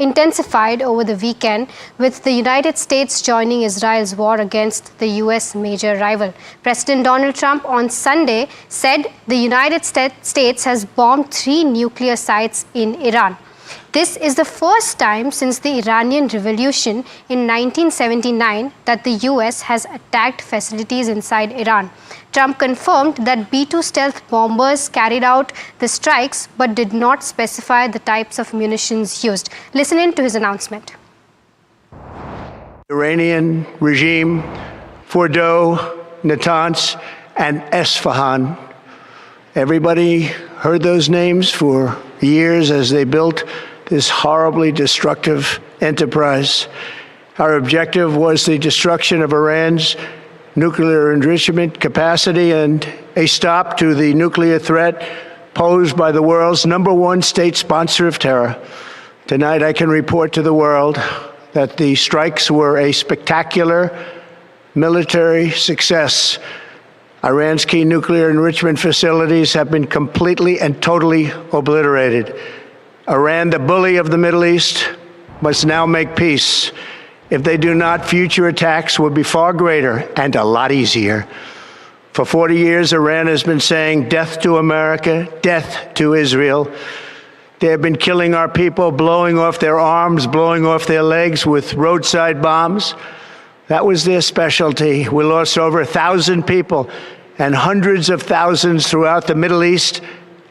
intensified over the weekend, with the United States joining Israel's war against the US major rival. President Donald Trump on Sunday said the United States has bombed 3 nuclear sites in Iran. This is the first time since the Iranian Revolution in 1979 that the US has attacked facilities inside Iran. Trump confirmed that B-2 stealth bombers carried out the strikes but did not specify the types of munitions used. Listen in to his announcement. Iranian regime, Fordo, Natanz, and Esfahan. Everybody heard those names for years as they built this horribly destructive enterprise. Our objective was the destruction of Iran's nuclear enrichment capacity and a stop to the nuclear threat posed by the world's #1 state sponsor of terror. Tonight, I can report to the world that the strikes were a spectacular military success. Iran's key nuclear enrichment facilities have been completely and totally obliterated. Iran, the bully of the Middle East, must now make peace. If they do not, future attacks will be far greater and a lot easier. For 40 years, Iran has been saying death to America, death to Israel. They have been killing our people, blowing off their arms, blowing off their legs with roadside bombs. That was their specialty. We lost over 1,000 people, and hundreds of thousands throughout the Middle East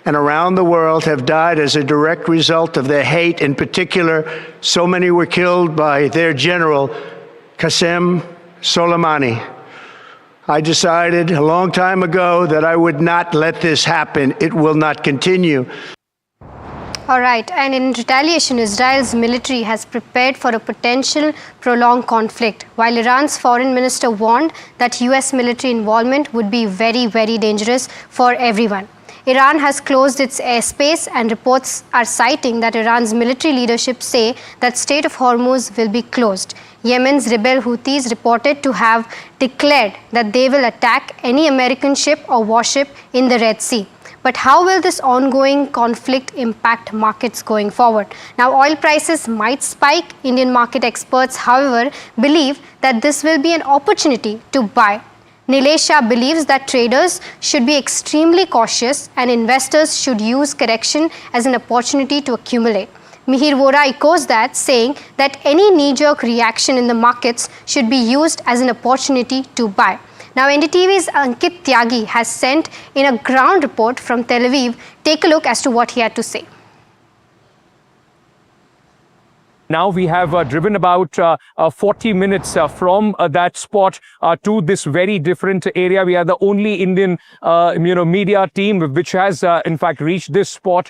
and around the world have died as a direct result of their hate. In particular, so many were killed by their general, Qasem Soleimani. I decided a long time ago that I would not let this happen. It will not continue. All right, and in retaliation, Israel's military has prepared for a potential prolonged conflict, while Iran's foreign minister warned that US military involvement would be very, very dangerous for everyone. Iran has closed its airspace, and reports are citing that Iran's military leadership say that Strait of Hormuz will be closed. Yemen's rebel Houthis reported to have declared that they will attack any American ship or warship in the Red Sea. But how will this ongoing conflict impact markets going forward? Now, oil prices might spike. Indian market experts, however, believe that this will be an opportunity to buy. Nilesha believes that traders should be extremely cautious and investors should use correction as an opportunity to accumulate. Mihir Vora echoes that, saying that any knee-jerk reaction in the markets should be used as an opportunity to buy. Now, NDTV's Ankit Tyagi has sent in a ground report from Tel Aviv. Take a look as to what he had to say. Now we have driven about 40 minutes from that spot to this very different area. We are the only Indian, media team which has, in fact, reached this spot.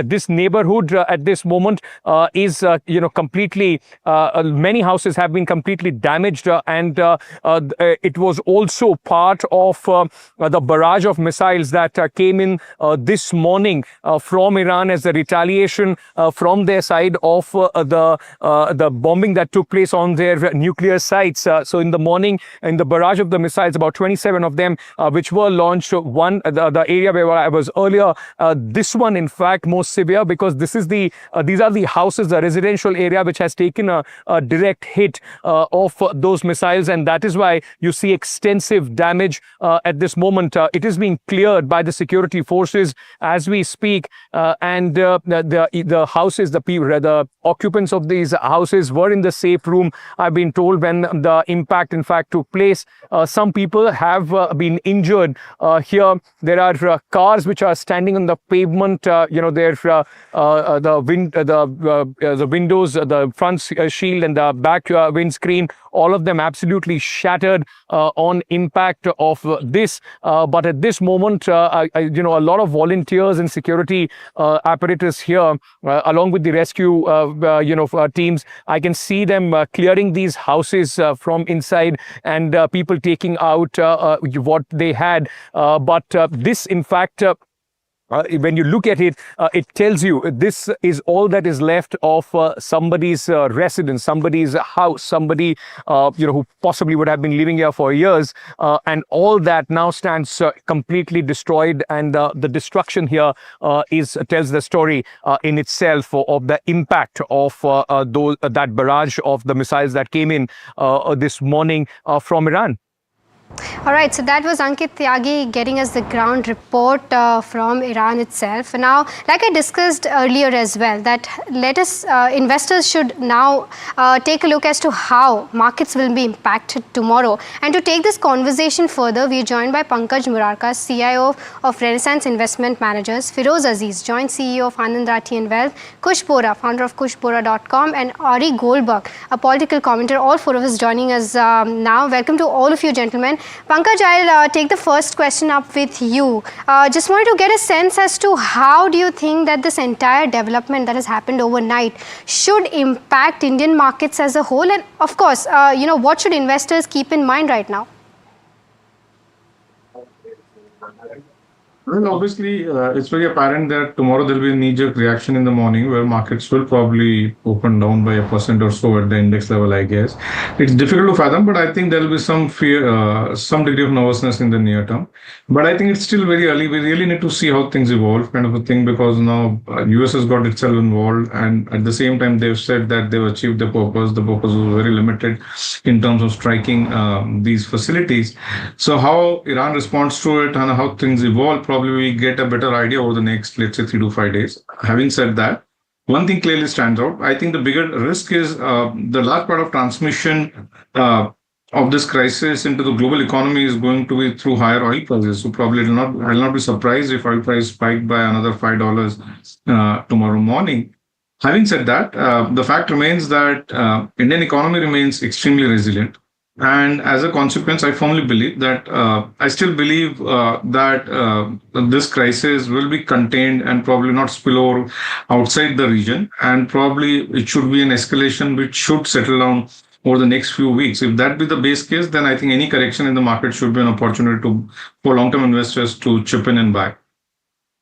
This neighborhood at this moment is, completely. Many houses have been completely damaged, and it was also part of the barrage of missiles that came in this morning from Iran as a retaliation from their side of the bombing that took place on their nuclear sites. So in the morning, in the barrage of the missiles, about 27 of them which were launched. The area where I was earlier, this one in fact more severe, because these are the houses, the residential area which has taken a direct hit of those missiles, and that is why you see extensive damage at this moment. It is being cleared by the security forces as we speak, and the houses, the occupants of these houses were in the safe room, I've been told, when the impact in fact took place. Some people have been injured here. There are cars which are standing on the pavement. The windows, the front shield and the back windscreen, all of them absolutely shattered on impact of this. But at this moment, a lot of volunteers and security apparatus here, along with the rescue, teams, I can see them clearing these houses from inside, and people taking out what they had. But this, in fact, when you look at it, it tells you this is all that is left of somebody's residence, somebody's house, somebody who possibly would have been living here for years, and all that now stands completely destroyed. And the destruction here tells the story in itself of the impact of that barrage of the missiles that came in this morning from Iran. All right, so that was Ankit Tyagi getting us the ground report from Iran itself. Now, like I discussed earlier as well, that investors should now take a look as to how markets will be impacted tomorrow. And to take this conversation further, we are joined by Pankaj Murarka, CIO of Renaissance Investment Managers, Firoz Aziz, Joint CEO of Anand Rathi and Wealth, Kush Bora, founder of kushbora.com, and Ari Goldberg, a political commentator. All four of us joining us now. Welcome to all of you, gentlemen. Pankaj, I'll take the first question up with you. Just wanted to get a sense as to how do you think that this entire development that has happened overnight should impact Indian markets as a whole, and of course, what should investors keep in mind right now? Well, obviously, it's very apparent that tomorrow there will be a knee-jerk reaction in the morning where markets will probably open down by 1% or so at the index level, I guess. It's difficult to fathom, but I think there will be some fear, some degree of nervousness in the near term. But I think it's still very early. We really need to see how things evolve, kind of a thing, because now US has got itself involved, and at the same time, they've said that they've achieved their purpose. The purpose was very limited in terms of striking these facilities. So how Iran responds to it and how things evolve, probably we get a better idea over the next, let's say, 3 to 5 days. Having said that, one thing clearly stands out. I think the bigger risk is the large part of transmission of this crisis into the global economy is going to be through higher oil prices. So probably I'll not be surprised if oil price spiked by another $5 tomorrow morning. Having said that, the fact remains that Indian economy remains extremely resilient. And as a consequence, I firmly believe that I still believe that this crisis will be contained and probably not spill over outside the region. And probably it should be an escalation which should settle down over the next few weeks. If that be the base case, then I think any correction in the market should be an opportunity for long-term investors to chip in and buy.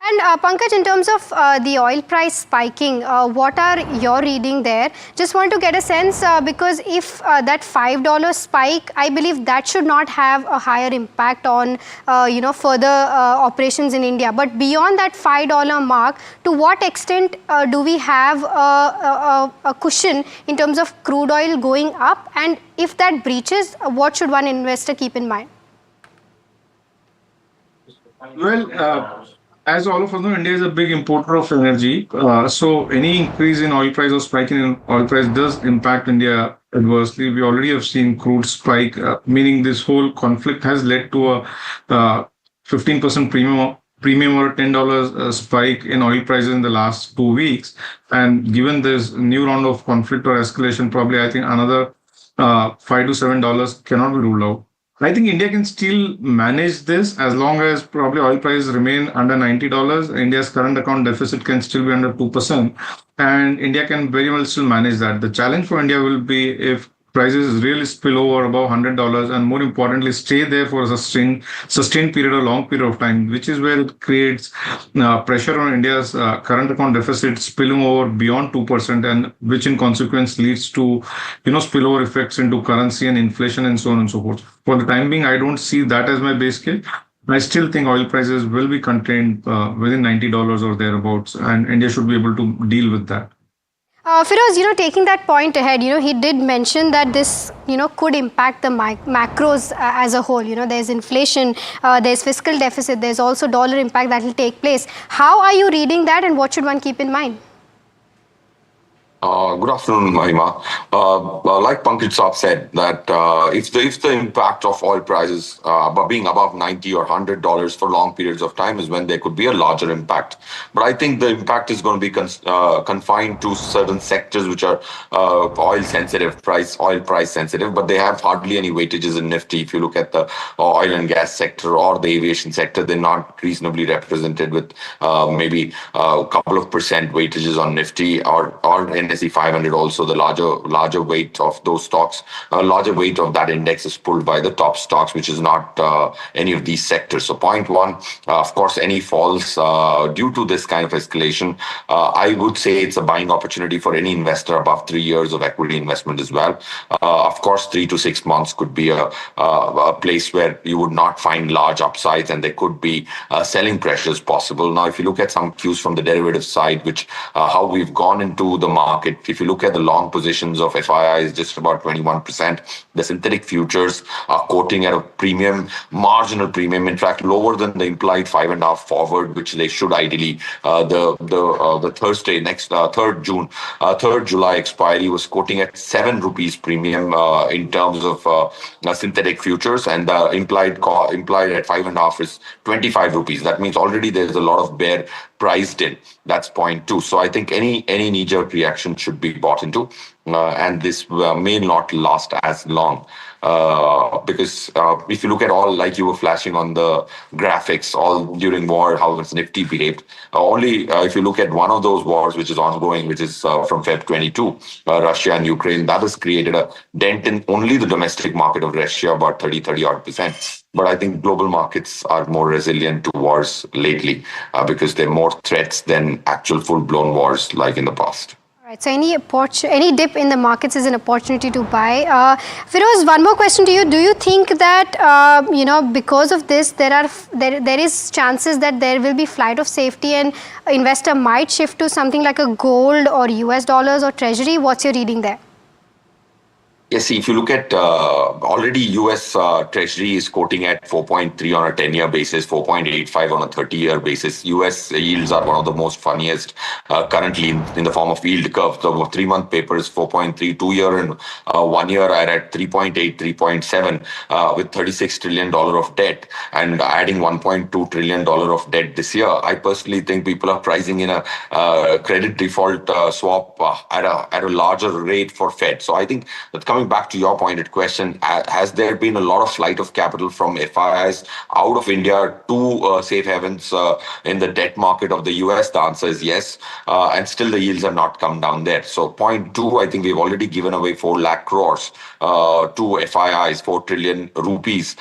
And Pankaj, in terms of the oil price spiking, what are your reading there? Just want to get a sense because if that $5 spike, I believe that should not have a higher impact on further operations in India. But beyond that $5 mark, to what extent do we have a cushion in terms of crude oil going up? And if that breaches, what should one investor keep in mind? Well, as all of us know, India is a big importer of energy. So any increase in oil price or spike in oil price does impact India adversely. We already have seen crude spike, meaning this whole conflict has led to a 15% premium or $10 spike in oil prices in the last 2 weeks. And given this new round of conflict or escalation, probably I think another $5 to $7 cannot be ruled out. I think India can still manage this as long as probably oil prices remain under $90. India's current account deficit can still be under 2%, and India can very well still manage that. The challenge for India will be if prices really spill over above $100 and more importantly stay there for a sustained period or long period of time, which is where it creates pressure on India's current account deficit spilling over beyond 2%, and which in consequence leads to spillover effects into currency and inflation and so on and so forth. For the time being, I don't see that as my base case. I still think oil prices will be contained within $90 or thereabouts, and India should be able to deal with that. Firoz, taking that point ahead, he did mention that this, could impact the macros as a whole. There's inflation, there's fiscal deficit, there's also dollar impact that will take place. How are you reading that, and what should one keep in mind? Good afternoon, Mahima. Like Pankaj Saab said, that if the impact of oil prices being above $90 or $100 for long periods of time is when there could be a larger impact. But I think the impact is going to be confined to certain sectors which are oil price sensitive, but they have hardly any weightages in Nifty. If you look at the oil and gas sector or the aviation sector, they're not reasonably represented with maybe a couple of percent weightages on Nifty or in NSE 500 also, the larger weight of those stocks, larger weight of that index is pulled by the top stocks, which is not any of these sectors. So point one, of course, any falls due to this kind of escalation, I would say it's a buying opportunity for any investor above 3 years of equity investment as well. Of course, 3 to 6 months could be a place where you would not find large upsides, and there could be selling pressures possible. Now, if you look at some cues from the derivative side, which how we've gone into the market, if you look at the long positions of FII is just about 21%. The synthetic futures are quoting at a premium, marginal premium, in fact, lower than the implied 5.5 forward, which they should ideally. The Thursday, next 3rd July expiry was quoting at 7 rupees premium in terms of synthetic futures, and the implied at 5.5 is 25 rupees. That means already there's a lot of bear priced in. That's point two. So I think any knee-jerk reaction should be bought into, and this may not last as long. Because if you look at all, like you were flashing on the graphics, all during war, how it's Nifty behaved. Only if you look at one of those wars, which is ongoing, which is from Feb 22, Russia and Ukraine, that has created a dent in only the domestic market of Russia, about 30 odd percent. But I think global markets are more resilient to wars lately because they're more threats than actual full-blown wars like in the past. Right, so any dip in the markets is an opportunity to buy. Feroz, one more question to you. Do you think that because of this, there is chances that there will be flight of safety and investor might shift to something like a gold or US dollars or treasury? What's your reading there? Yes, see, if you look at already US Treasury is quoting at 4.3 on a 10-year basis, 4.85 on a 30-year basis. US yields are one of the most funniest currently in the form of yield curve. The 3-month paper is 4.3, 2-year and 1 year are at 3.8, 3.7 with $36 trillion of debt and adding $1.2 trillion of debt this year. I personally think people are pricing in a credit default swap at a larger rate for Fed. So I think that coming back to your pointed question, has there been a lot of flight of capital from FIIs out of India to safe havens in the debt market of the US? The answer is yes. And still the yields have not come down there. So point two, I think we've already given away 4 lakh crores to FIIs, 4 trillion rupees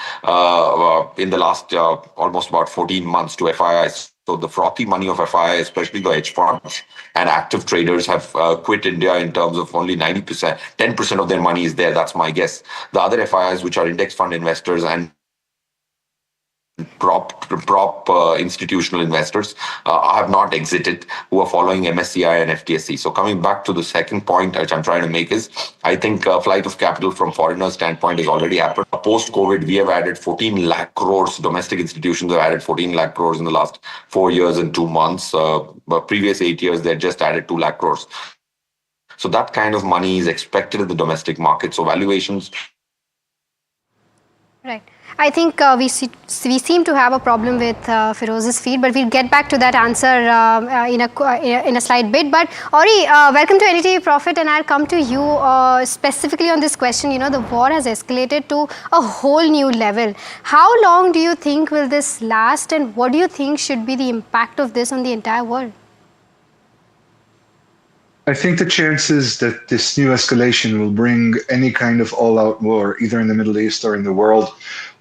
in the last almost about 14 months to FIIs. So the frothy money of FII, especially the hedge funds and active traders, have quit India in terms of only 90%. 10% of their money is there. That's my guess. The other FIIs, which are index fund investors and prop institutional investors, have not exited, who are following MSCI and FTSE. So coming back to the second point which I'm trying to make is, I think flight of capital from foreigners standpoint has already happened. Post-COVID, we have added 14 lakh crores. Domestic institutions have added 14 lakh crores in the last 4 years and 2 months. But previous 8 years, they just added 2 lakh crores. So that kind of money is expected in the domestic market. So valuations. Right. I think we seem to have a problem with Feroz's feed, but we'll get back to that answer in a slight bit. But Ori, welcome to NDTV Profit, and I'll come to you specifically on this question. The war has escalated to a whole new level. How long do you think will this last, and what do you think should be the impact of this on the entire world? I think the chances that this new escalation will bring any kind of all-out war, either in the Middle East or in the world,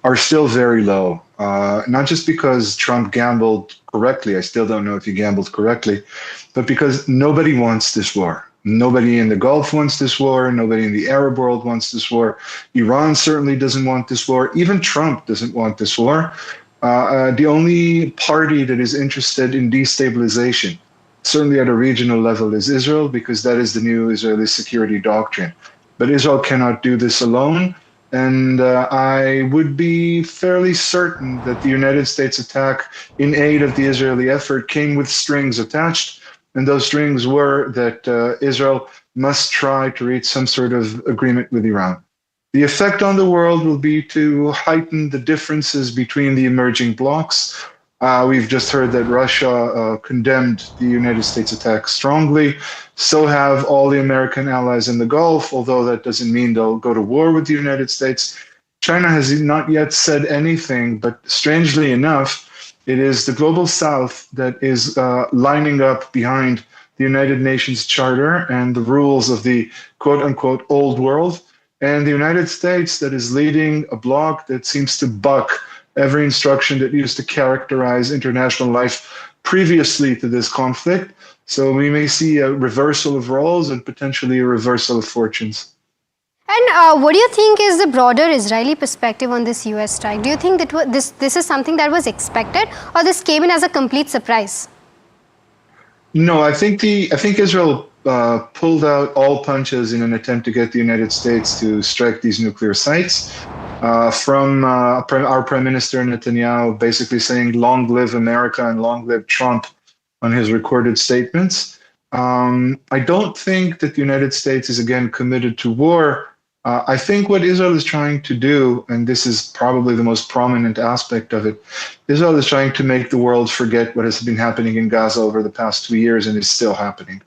are still very low. Not just because Trump gambled correctly, I still don't know if he gambled correctly, but because nobody wants this war. Nobody in the Gulf wants this war. Nobody in the Arab world wants this war. Iran certainly doesn't want this war. Even Trump doesn't want this war. The only party that is interested in destabilization, certainly at a regional level, is Israel, because that is the new Israeli security doctrine. But Israel cannot do this alone. And I would be fairly certain that the United States attack in aid of the Israeli effort came with strings attached. And those strings were that Israel must try to reach some sort of agreement with Iran. The effect on the world will be to heighten the differences between the emerging blocs. We've just heard that Russia condemned the United States attack strongly. So have all the American allies in the Gulf, although that doesn't mean they'll go to war with the United States. China has not yet said anything, but strangely enough, it is the global South that is lining up behind the United Nations Charter and the rules of the quote unquote old world, and the United States that is leading a bloc that seems to buck every instruction that used to characterize international life previously to this conflict. So we may see a reversal of roles and potentially a reversal of fortunes. And what do you think is the broader Israeli perspective on this US strike? Do you think that this is something that was expected, or this came in as a complete surprise? No, I think Israel pulled out all punches in an attempt to get the United States to strike these nuclear sites. From our Prime Minister Netanyahu basically saying "Long live America" and "Long live Trump" on his recorded statements. I don't think that the United States is again committed to war. I think what Israel is trying to do, and this is probably the most prominent aspect of it, Israel is trying to make the world forget what has been happening in Gaza over the past 2 years and is still happening.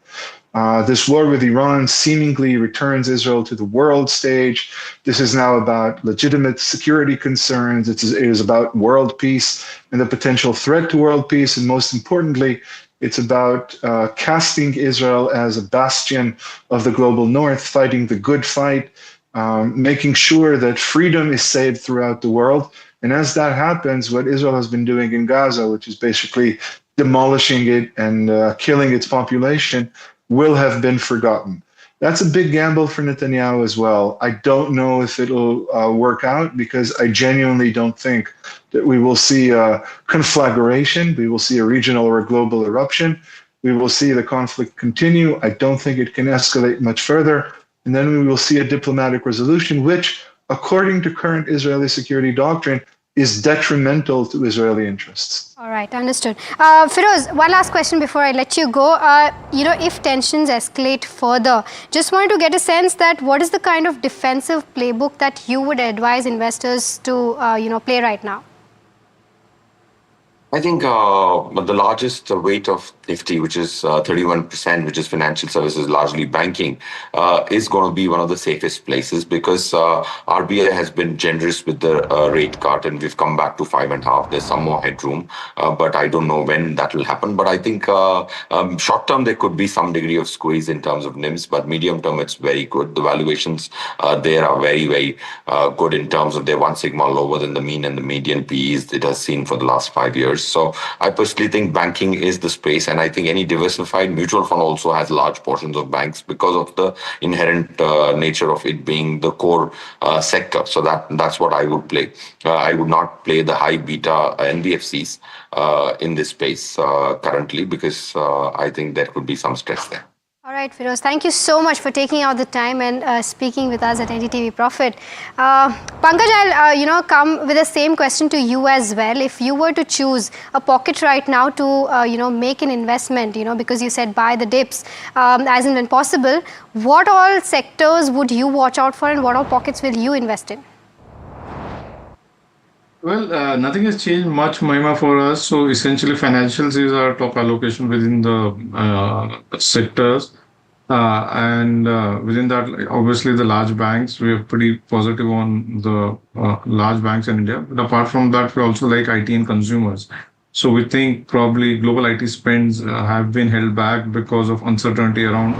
This war with Iran seemingly returns Israel to the world stage. This is now about legitimate security concerns. It is about world peace and the potential threat to world peace. And most importantly, it's about casting Israel as a bastion of the global north, fighting the good fight, making sure that freedom is saved throughout the world. And as that happens, what Israel has been doing in Gaza, which is basically demolishing it and killing its population, will have been forgotten. That's a big gamble for Netanyahu as well. I don't know if it'll work out, because I genuinely don't think that we will see a conflagration. We will see a regional or a global eruption. We will see the conflict continue. I don't think it can escalate much further. And then we will see a diplomatic resolution, which, according to current Israeli security doctrine, is detrimental to Israeli interests. All right, understood. Feroz, one last question before I let you go. If tensions escalate further, just wanted to get a sense that what is the kind of defensive playbook that you would advise investors to, play right now? I think the largest weight of Nifty, which is 31%, which is financial services, largely banking, is going to be one of the safest places, because RBI has been generous with the rate cut, and we've come back to 5.5. There's some more headroom, but I don't know when that will happen. But I think short term, there could be some degree of squeeze in terms of NIMs, but medium term, it's very good. The valuations there are very, very good in terms of they're 1 sigma lower than the mean and the median PEs it has seen for the last 5 years. So I personally think banking is the space, and I think any diversified mutual fund also has large portions of banks because of the inherent nature of it being the core sector. So that's what I would play. I would not play the high beta NBFCs in this space currently, because I think there could be some stress there. All right, Feroz, thank you so much for taking out the time and speaking with us at NDTV Profit. Pankaj, I'll come with the same question to you as well. If you were to choose a pocket right now to make an investment, because you said buy the dips as and when possible, what all sectors would you watch out for, and what all pockets will you invest in? Well, nothing has changed much, Mahima, for us. So essentially, financials is our top allocation within the sectors. And within that, obviously, the large banks, we are pretty positive on the large banks in India. But apart from that, we also like IT and consumers. So we think probably global IT spends have been held back because of uncertainty around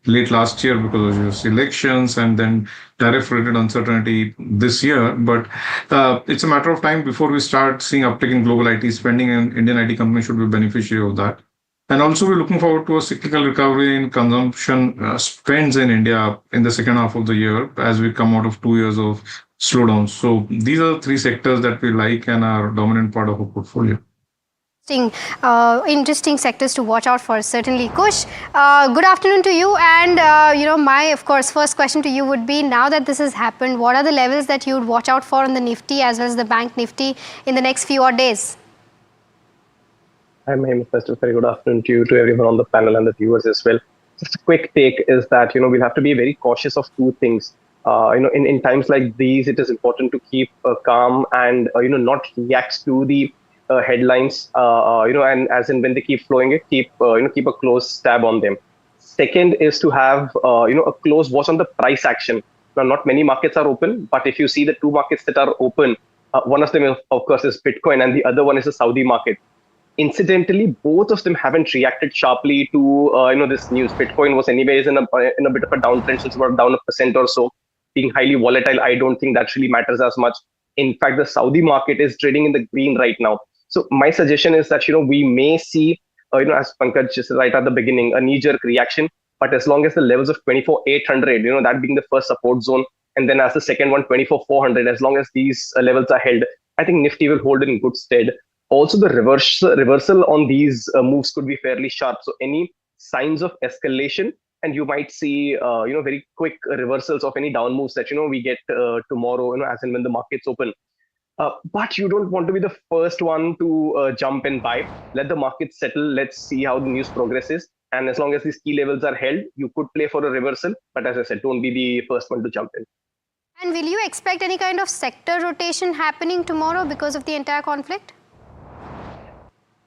late last year because of US elections, and then tariff-related uncertainty this year. But it's a matter of time before we start seeing uptick in global IT spending, and Indian IT companies should be beneficiary of that. And also, we're looking forward to a cyclical recovery in consumption spends in India in the second half of the year as we come out of 2 years of slowdown. So these are the three sectors that we like and are a dominant part of our portfolio. Interesting sectors to watch out for, certainly. Kush, good afternoon to you. And, my, of course, first question to you would be, now that this has happened, what are the levels that you would watch out for on the Nifty as well as the Bank Nifty in the next few odd days? Hi, Mahima. First of all, very good afternoon to you, to everyone on the panel and the viewers as well. Just a quick take is that, we'll have to be very cautious of two things. In times like these, it is important to keep calm and, not react to the headlines, and as in when they keep flowing it, keep a close tab on them. Second is to have, a close watch on the price action. Now, not many markets are open, but if you see the two markets that are open, one of them, of course, is Bitcoin and the other one is the Saudi market. Incidentally, both of them haven't reacted sharply to this news. Bitcoin was anyways in a bit of a downtrend, so it's about down 1% or so, being highly volatile. I don't think that really matters as much. In fact, the Saudi market is trading in the green right now. So my suggestion is that we may see as Pankaj just right at the beginning, a knee-jerk reaction. But as long as the levels of 24,800, that being the first support zone, and then as the second one, 24,400, as long as these levels are held, I think Nifty will hold in good stead. Also, the reversal on these moves could be fairly sharp. So any signs of escalation, and you might see very quick reversals of any down moves that we get tomorrow, as and when the markets open. But you don't want to be the first one to jump and buy. Let the market settle. Let's see how the news progresses. And as long as these key levels are held, you could play for a reversal. But as I said, don't be the first one to jump in. And will you expect any kind of sector rotation happening tomorrow because of the entire conflict?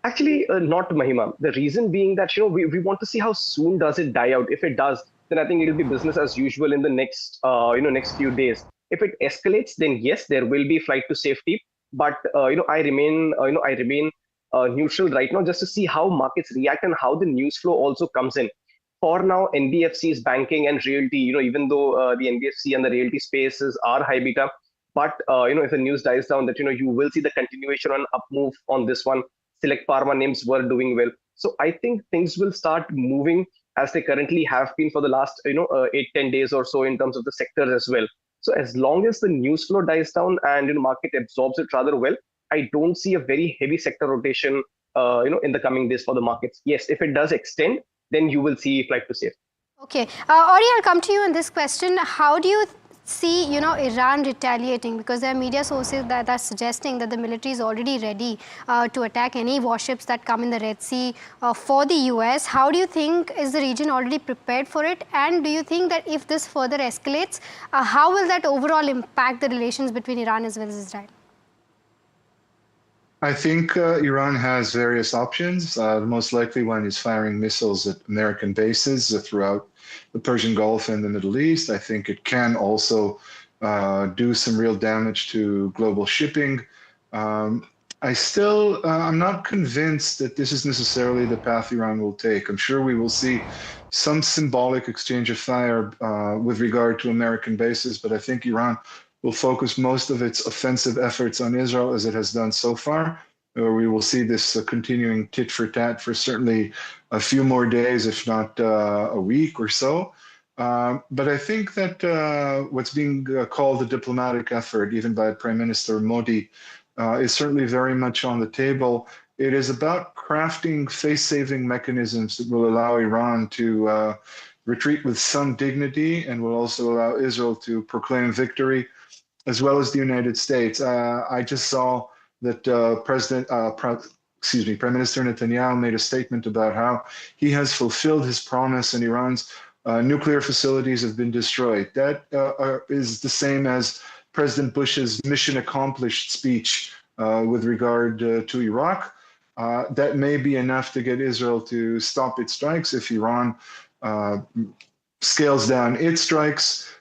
Actually, not Mahima. The reason being that we want to see how soon does it die out. If it does, then I think it'll be business as usual in the next next few days. If it escalates, then yes, there will be flight to safety. But I remain neutral right now just to see how markets react and how the news flow also comes in. For now, NBFCs, banking, and realty. Even though the NBFC and the realty spaces are high beta, but if the news dies down, that you will see the continuation on up move on this one. Select pharma names were doing well. So I think things will start moving as they currently have been for the last 8-10 days or so in terms of the sectors as well. So as long as the news flow dies down and market absorbs it rather well, I don't see a very heavy sector rotation in the coming days for the markets. Yes, if it does extend, then you will see flight to safety. Okay, Auri, I'll come to you on this question. How do you see, Iran retaliating? Because there are media sources that are suggesting that the military is already ready to attack any warships that come in the Red Sea for the US. How do you think, is the region already prepared for it? And do you think that if this further escalates, how will that overall impact the relations between Iran as well as Israel? I think Iran has various options. The most likely one is firing missiles at American bases throughout the Persian Gulf and the Middle East. I think it can also do some real damage to global shipping. I'm not convinced that this is necessarily the path Iran will take. I'm sure we will see some symbolic exchange of fire with regard to American bases, but I think Iran will focus most of its offensive efforts on Israel, as it has done so far. We will see this continuing tit for tat for certainly a few more days, if not a week or so. But I think that what's being called a diplomatic effort, even by Prime Minister Modi, is certainly very much on the table. It is about crafting face-saving mechanisms that will allow Iran to retreat with some dignity and will also allow Israel to proclaim victory, as well as the United States. I just saw that Prime Minister Netanyahu made a statement about how he has fulfilled his promise and Iran's nuclear facilities have been destroyed. That is the same as President Bush's mission accomplished speech with regard to Iraq. That may be enough to get Israel to stop its strikes if Iran scales down its strikes.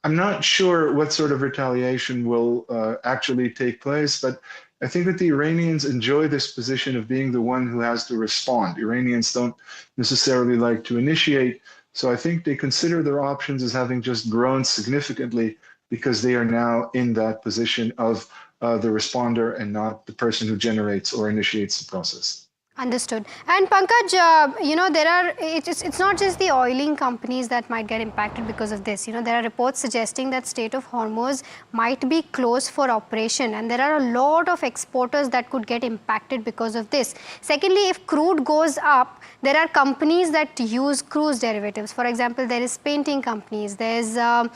I'm not sure what sort of retaliation will actually take place, but I think that the Iranians enjoy this position of being the one who has to respond. Iranians don't necessarily like to initiate, so I think they consider their options as having just grown significantly because they are now in that position of the responder and not the person who generates or initiates the process. Understood. And Pankaj, it's not just the oiling companies that might get impacted because of this. There are reports suggesting that Strait of Hormuz might be closed for operation, and there are a lot of exporters that could get impacted because of this. Secondly, if crude goes up, there are companies that use crude derivatives. For example, there is painting companies, there's oil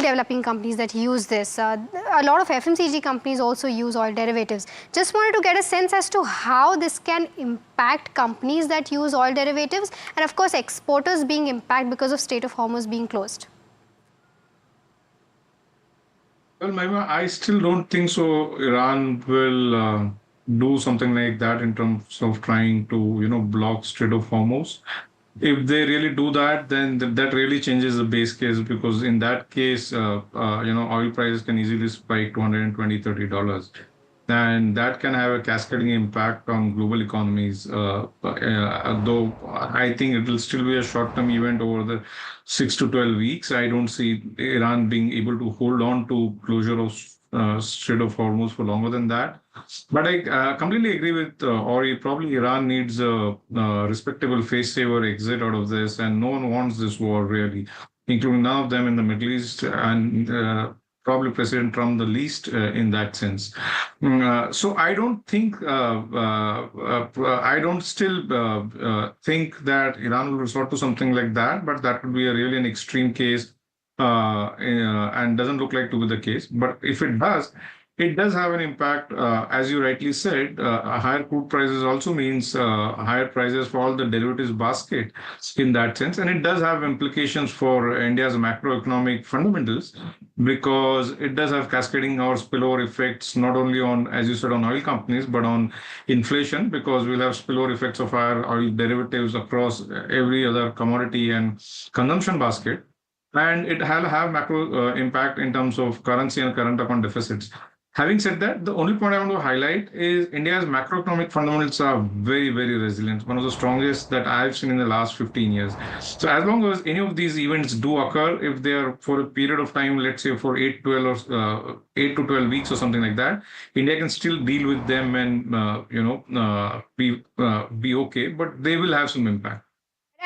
developing companies that use this. A lot of FMCG companies also use oil derivatives. Just wanted to get a sense as to how this can impact companies that use oil derivatives, and of course exporters being impacted because of Strait of Hormuz being closed. Well, Mahima, I still don't think so. Iran will do something like that in terms of trying to, block Strait of Hormuz. If they really do that, then that really changes the base case, because in that case, oil prices can easily spike to $120, $30. and that can have a cascading impact on global economies. Though I think it will still be a short-term event over the 6 to 12 weeks. I don't see Iran being able to hold on to closure of Strait of Hormuz for longer than that. But I completely agree with Ori. Probably Iran needs a, respectable face-saver exit out of this, and no one wants this war really, including none of them in the Middle East, and probably President Trump the least in that sense. So I don't think, I don't still think that Iran will resort to something like that, but that would be a really an extreme case, and doesn't look like to be the case. But if it does have an impact. As you rightly said, higher crude prices also means higher prices for all the derivatives basket in that sense. And it does have implications for India's macroeconomic fundamentals, because it does have cascading or spillover effects, not only on, as you said, on oil companies, but on inflation, because we'll have spillover effects of higher oil derivatives across every other commodity and consumption basket. And it will have macro impact in terms of currency and current account deficits. Having said that, the only point I want to highlight is India's macroeconomic fundamentals are very, very resilient, one of the strongest that I've seen in the last 15 years. So as long as any of these events do occur, if they are for a period of time, let's say for 8 to 12 weeks or something like that, India can still deal with them and be okay, but they will have some impact.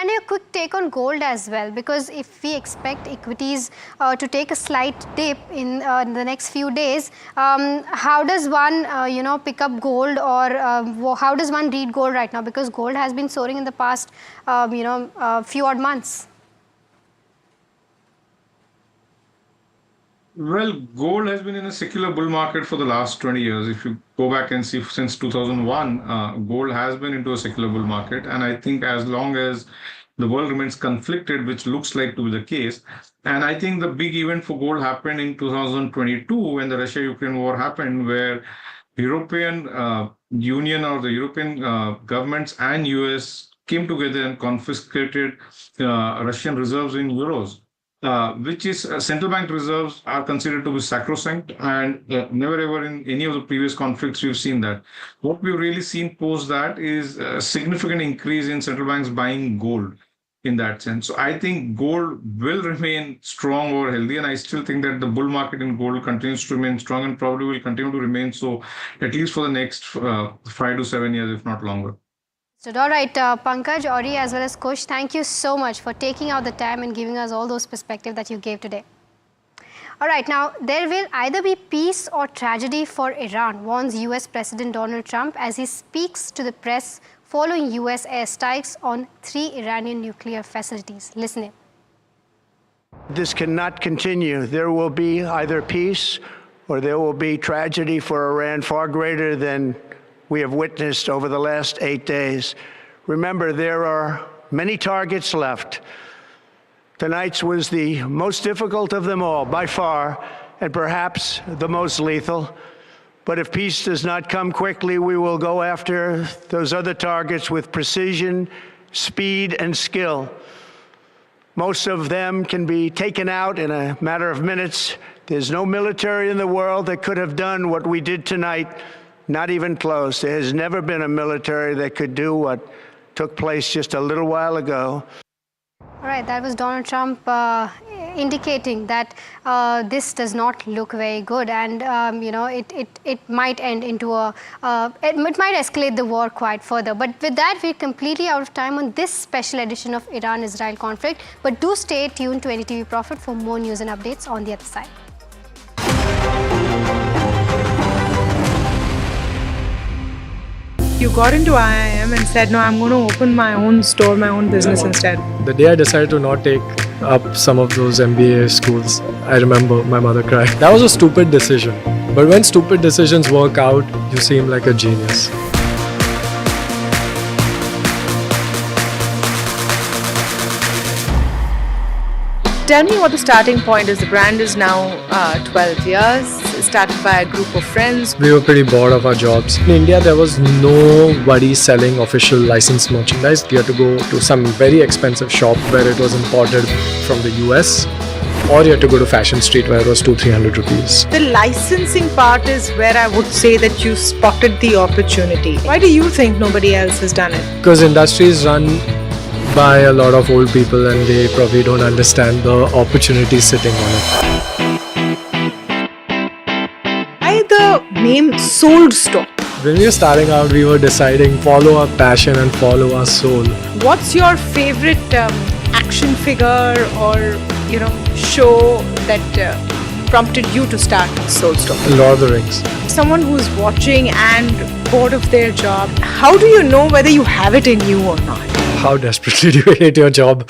And a quick take on gold as well, because if we expect equities to take a slight dip in the next few days, how does one, pick up gold, or how does one read gold right now? Because gold has been soaring in the past, few odd months. Well, gold has been in a secular bull market for the last 20 years. If you go back and see since 2001, gold has been into a secular bull market. And I think as long as the world remains conflicted, which looks like to be the case, and I think the big event for gold happened in 2022 when the Russia-Ukraine war happened, where European Union or the European governments and US came together and confiscated Russian reserves in euros. Which is central bank reserves are considered to be sacrosanct, and never ever in any of the previous conflicts we've seen that. What we've really seen post that is a significant increase in central banks buying gold in that sense. So I think gold will remain strong or healthy, and I still think that the bull market in gold continues to remain strong and probably will continue to remain so at least for the next 5 to 7 years, if not longer. So, all right, Pankaj, Ori, as well as Kush, thank you so much for taking out the time and giving us all those perspectives that you gave today. All right, now there will either be peace or tragedy for Iran, warns US President Donald Trump as he speaks to the press following US airstrikes on 3 Iranian nuclear facilities. Listen in. This cannot continue. There will be either peace or there will be tragedy for Iran far greater than we have witnessed over the last 8 days. Remember, there are many targets left. Tonight's was the most difficult of them all, by far, and perhaps the most lethal. But if peace does not come quickly, we will go after those other targets with precision, speed, and skill. Most of them can be taken out in a matter of minutes. There's no military in the world that could have done what we did tonight. Not even close. There has never been a military that could do what took place just a little while ago. All right, that was Donald Trump indicating that this does not look very good, and it might end into it might escalate the war quite further. But with that, we're completely out of time on this special edition of Iran-Israel conflict. But do stay tuned to NDTV Profit for more news and updates on the other side. You got into IIM and said, no, I'm going to open my own store, my own business instead. The day I decided to not take up some of those MBA schools, I remember my mother crying. That was a stupid decision. But when stupid decisions work out, you seem like a genius. Tell me what the starting point is. The brand is now 12 years, started by a group of friends. We were pretty bored of our jobs. In India, there was nobody selling official licensed merchandise. We had to go to some very expensive shop where it was imported from the US. Or you had to go to Fashion Street where it was 200-300 rupees. The licensing part is where I would say that you spotted the opportunity. Why do you think nobody else has done it? Because industry is run by a lot of old people and they probably don't understand the opportunity sitting on it. Why the name Sold Store? When we were starting out, we were deciding follow our passion and follow our soul. What's your favorite action figure or show that prompted you to start Sold Store? Lord of the Rings. Someone who's watching and bored of their job, how do you know whether you have it in you or not? How desperately do you hate your job?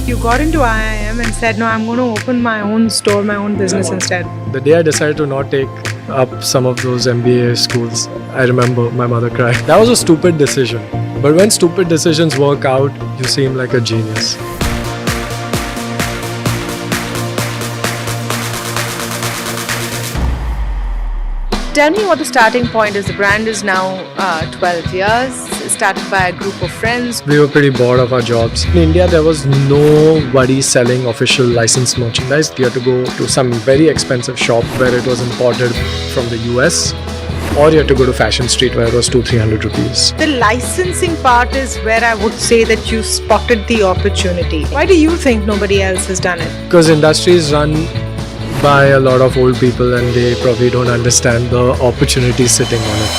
You got into IIM and said, no, I'm going to open my own store, my own business instead. The day I decided to not take up some of those MBA schools, I remember my mother cried. That was a stupid decision. But when stupid decisions work out, you seem like a genius. Tell me what the starting point is. The brand is now 12 years. Started by a group of friends. We were pretty bored of our jobs. In India, there was nobody selling official licensed merchandise. You had to go to some very expensive shop where it was imported from the US. Or you had to go to Fashion Street where it was 200-300 rupees. The licensing part is where I would say that you spotted the opportunity. Why do you think nobody else has done it? Because industry is run by a lot of old people and they probably don't understand the opportunity sitting on it.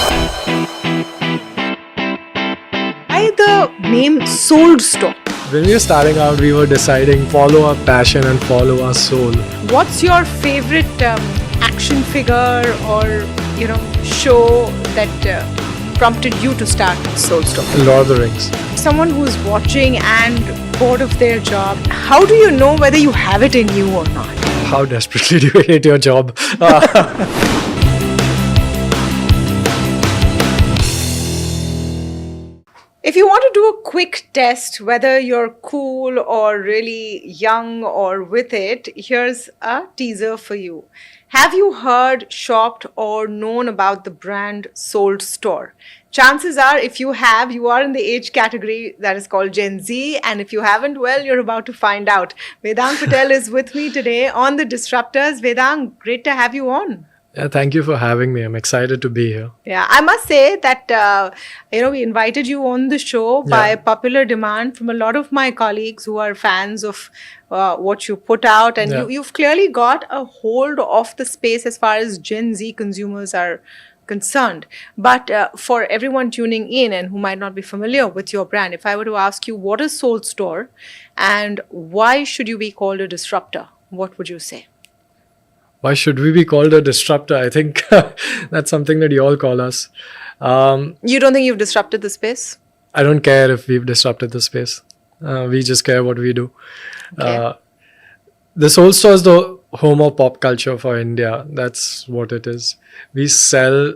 Why the name Sold Store? When we were starting out, we were deciding follow our passion and follow our soul. What's your favorite action figure or show that prompted you to start Sold Store? Lord of the Rings. Someone who's watching and bored of their job, how do you know whether you have it in you or not? How desperately do you hate your job? If you want to do a quick test whether you're cool or really young or with it, here's a teaser for you. Have you heard, shopped, or known about the brand Sold Store? Chances are, if you have, you are in the age category that is called Gen Z. And if you haven't, well, you're about to find out. Vedang Patel is with me today on The Disruptors. Vedang, great to have you on. Yeah, thank you for having me. I'm excited to be here. Yeah, I must say that, we invited you on the show by popular demand from a lot of my colleagues who are fans of what you put out. And you've clearly got a hold of the space as far as Gen Z consumers are concerned. But for everyone tuning in and who might not be familiar with your brand, if I were to ask you, what is Sold Store and why should you be called a disruptor? What would you say? Why should we be called a disruptor? I think that's something that you all call us. You don't think you've disrupted the space? I don't care if we've disrupted the space. We just care what we do. Okay. The Sold Store is the home of pop culture for India. That's what it is. We sell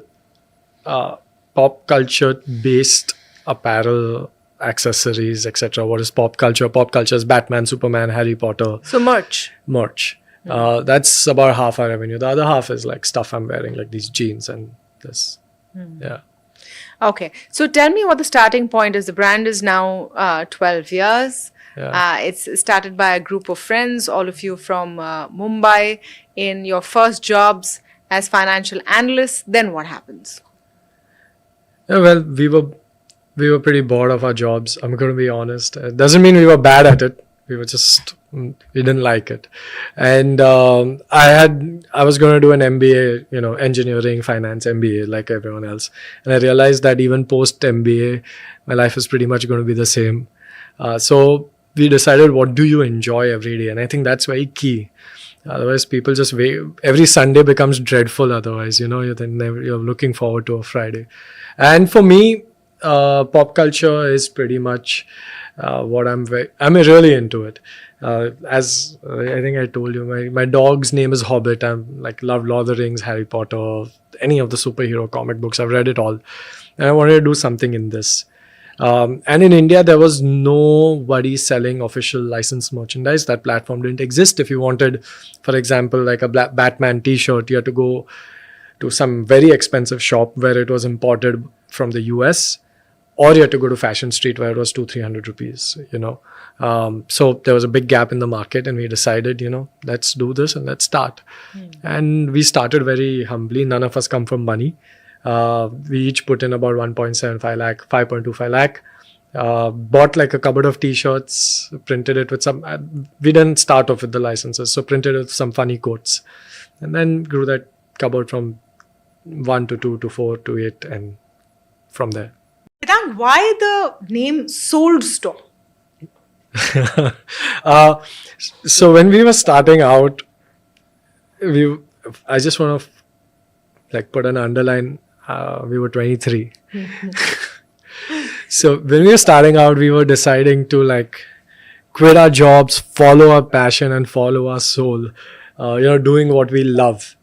pop culture based apparel, accessories, etc. What is pop culture? Pop culture is Batman, Superman, Harry Potter. So merch. That's about half our revenue. The other half is like stuff I'm wearing, like these jeans and this. Yeah. Okay. So tell me what the starting point is. The brand is now 12 years. Yeah. It's started by a group of friends, all of you from Mumbai, in your first jobs as financial analysts. Then what happens? Yeah, well, we were pretty bored of our jobs. I'm going to be honest. It doesn't mean we were bad at it. We didn't like it. And I was going to do an MBA, engineering, finance MBA like everyone else. And I realized that even post MBA, my life is pretty much going to be the same. So we decided, what do you enjoy every day? And I think that's very key. Otherwise, people just wait. Every Sunday becomes dreadful otherwise, you're looking forward to a Friday. And for me, pop culture is pretty much what I'm really into it. As I think I told you, my dog's name is Hobbit. I'm like love Lord of the Rings, Harry Potter, any of the superhero comic books. I've read it all, and I wanted to do something in this. And in India, there was nobody selling official licensed merchandise. That platform didn't exist. If you wanted, for example, like a Batman T-shirt, you had to go to some very expensive shop where it was imported from the US, or you had to go to Fashion Street where it was 200-300 rupees, so there was a big gap in the market, and we decided, let's do this and let's start. And we started very humbly. None of us come from money. We each put in about 1.75 lakh, 5.25 lakh, bought like a cupboard of t-shirts, printed it with some, we didn't start off with the licenses, so printed it with some funny quotes, and then grew that cupboard from 1 to 2 to 4 to 8, and from there. Vedant, why the name Sold Store? So when we were starting out, I just want to put an underline. We were 23. So when we were starting out, we were deciding to quit our jobs, follow our passion, and follow our soul. Doing what we love.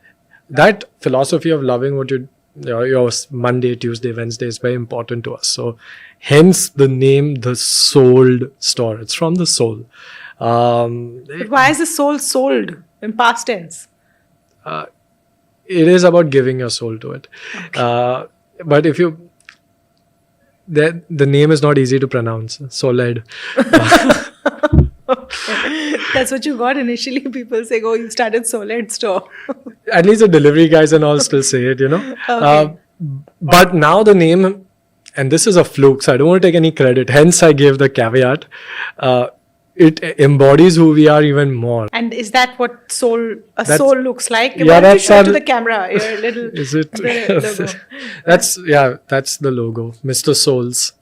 That philosophy of loving what your Monday, Tuesday, Wednesday is very important to us. So hence the name, the Sold Store. It's from the soul. But why is the soul sold in past tense? It is about giving your soul to it. Okay. But if you... the name is not easy to pronounce. Soled. Okay. That's what you got initially. People say, oh, you started Solid Store. At least the delivery guys and all still say it, Okay. But now the name, and this is a fluke, so I don't want to take any credit. Hence, I gave the caveat. It embodies who we are even more. And is that what soul looks like? Yeah, Why don't you that's show it to the camera? Your little Is it? logo. That's the logo, Mr. Souls.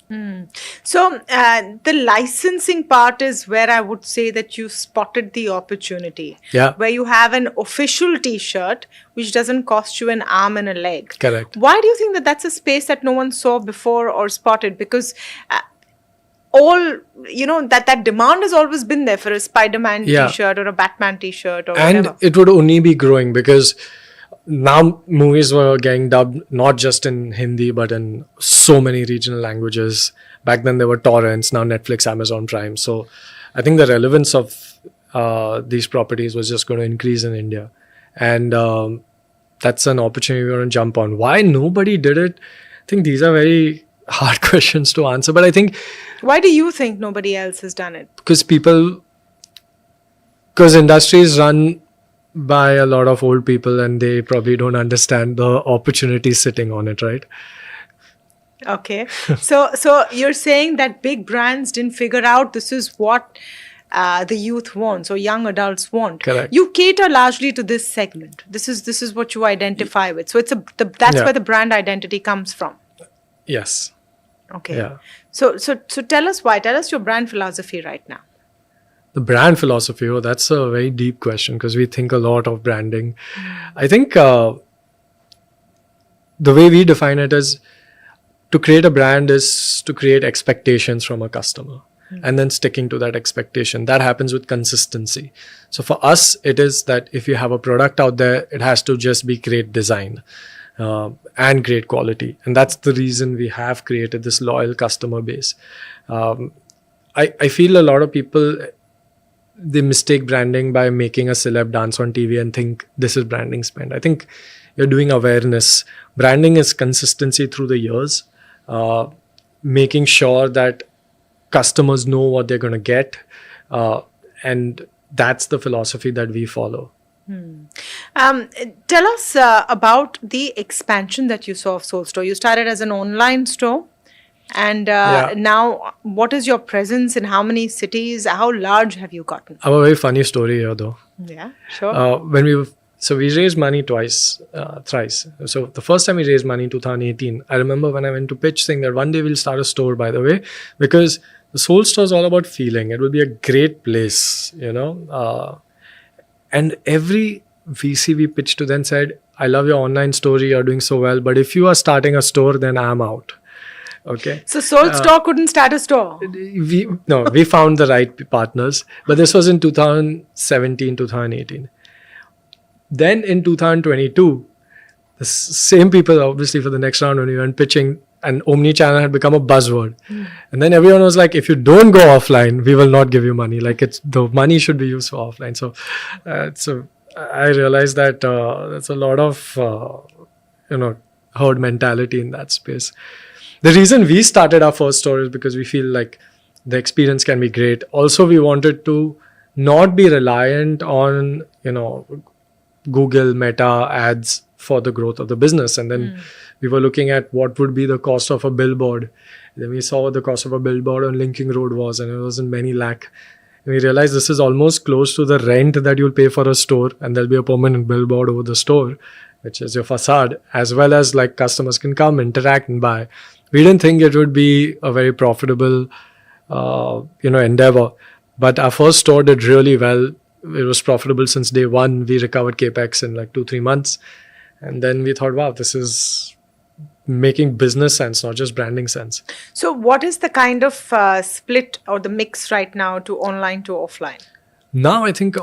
So the licensing part is where I would say that you spotted the opportunity. Yeah. Where you have an official T-shirt which doesn't cost you an arm and a leg. Correct. Why do you think that that's a space that no one saw before or spotted? Because that demand has always been there for a Spider-Man T-shirt or a Batman T-shirt or and whatever. it would only be growing because now movies were getting dubbed not just in Hindi but in so many regional languages. Back then there were torrents, now Netflix, Amazon Prime. So I think the relevance of these properties was just going to increase in India. And that's an opportunity we want to jump on. Why nobody did it? I think these are very hard questions to answer. But I think... Why do you think nobody else has done it? Because industry is run by a lot of old people and they probably don't understand the opportunity sitting on it, right? Okay. So you're saying that big brands didn't figure out this is what the youth wants or young adults want. Correct. You cater largely to this segment. This is what you identify with. So that's where the brand identity comes from. Yes. Okay. Yeah. So tell us why. Tell us your brand philosophy right now. The brand philosophy, that's a very deep question because we think a lot of branding. I think the way we define it is to create a brand is to create expectations from a customer and then sticking to that expectation. That happens with consistency. So for us, it is that if you have a product out there, it has to just be great design. And great quality. And that's the reason we have created this loyal customer base. I feel a lot of people, they mistake branding by making a celeb dance on TV and think this is branding spend. I think you're doing awareness. Branding is consistency through the years, making sure that customers know what they're going to get. And that's the philosophy that we follow. Tell us about the expansion that you saw of Soul Store. You started as an online store, and now what is your presence in how many cities? How large have you gotten? I have a very funny story here, though. Yeah, sure. We raised money thrice. So the first time we raised money in 2018, I remember when I went to pitch saying that one day we'll start a store, by the way, because the Soul Store is all about feeling. It will be a great place, and every VC we pitched to then said, I love your online story, you're doing so well, but if you are starting a store, then I'm out. Okay. So Soul Store couldn't start a store. We found the right partners, but this was in 2017, 2018. Then in 2022, the same people, obviously, for the next round when we went pitching, and omni-channel had become a buzzword. And then everyone was like, if you don't go offline, we will not give you money. Like, the money should be used for offline. So I realized that there's a lot of herd mentality in that space. The reason we started our first store is because we feel like the experience can be great. Also, we wanted to not be reliant on Google Meta ads for the growth of the business. And then we were looking at what would be the cost of a billboard. Then we saw what the cost of a billboard on Linking Road was, and it was in many lakh. And we realized this is almost close to the rent that you'll pay for a store, and there'll be a permanent billboard over the store, which is your facade, as well as like customers can come, interact, and buy. We didn't think it would be a very profitable, endeavor. But our first store did really well. It was profitable since day one. We recovered capex in like 2-3 months. And then we thought, wow, this is making business sense, not just branding sense. So what is the kind of split or the mix right now to online to offline? Now I think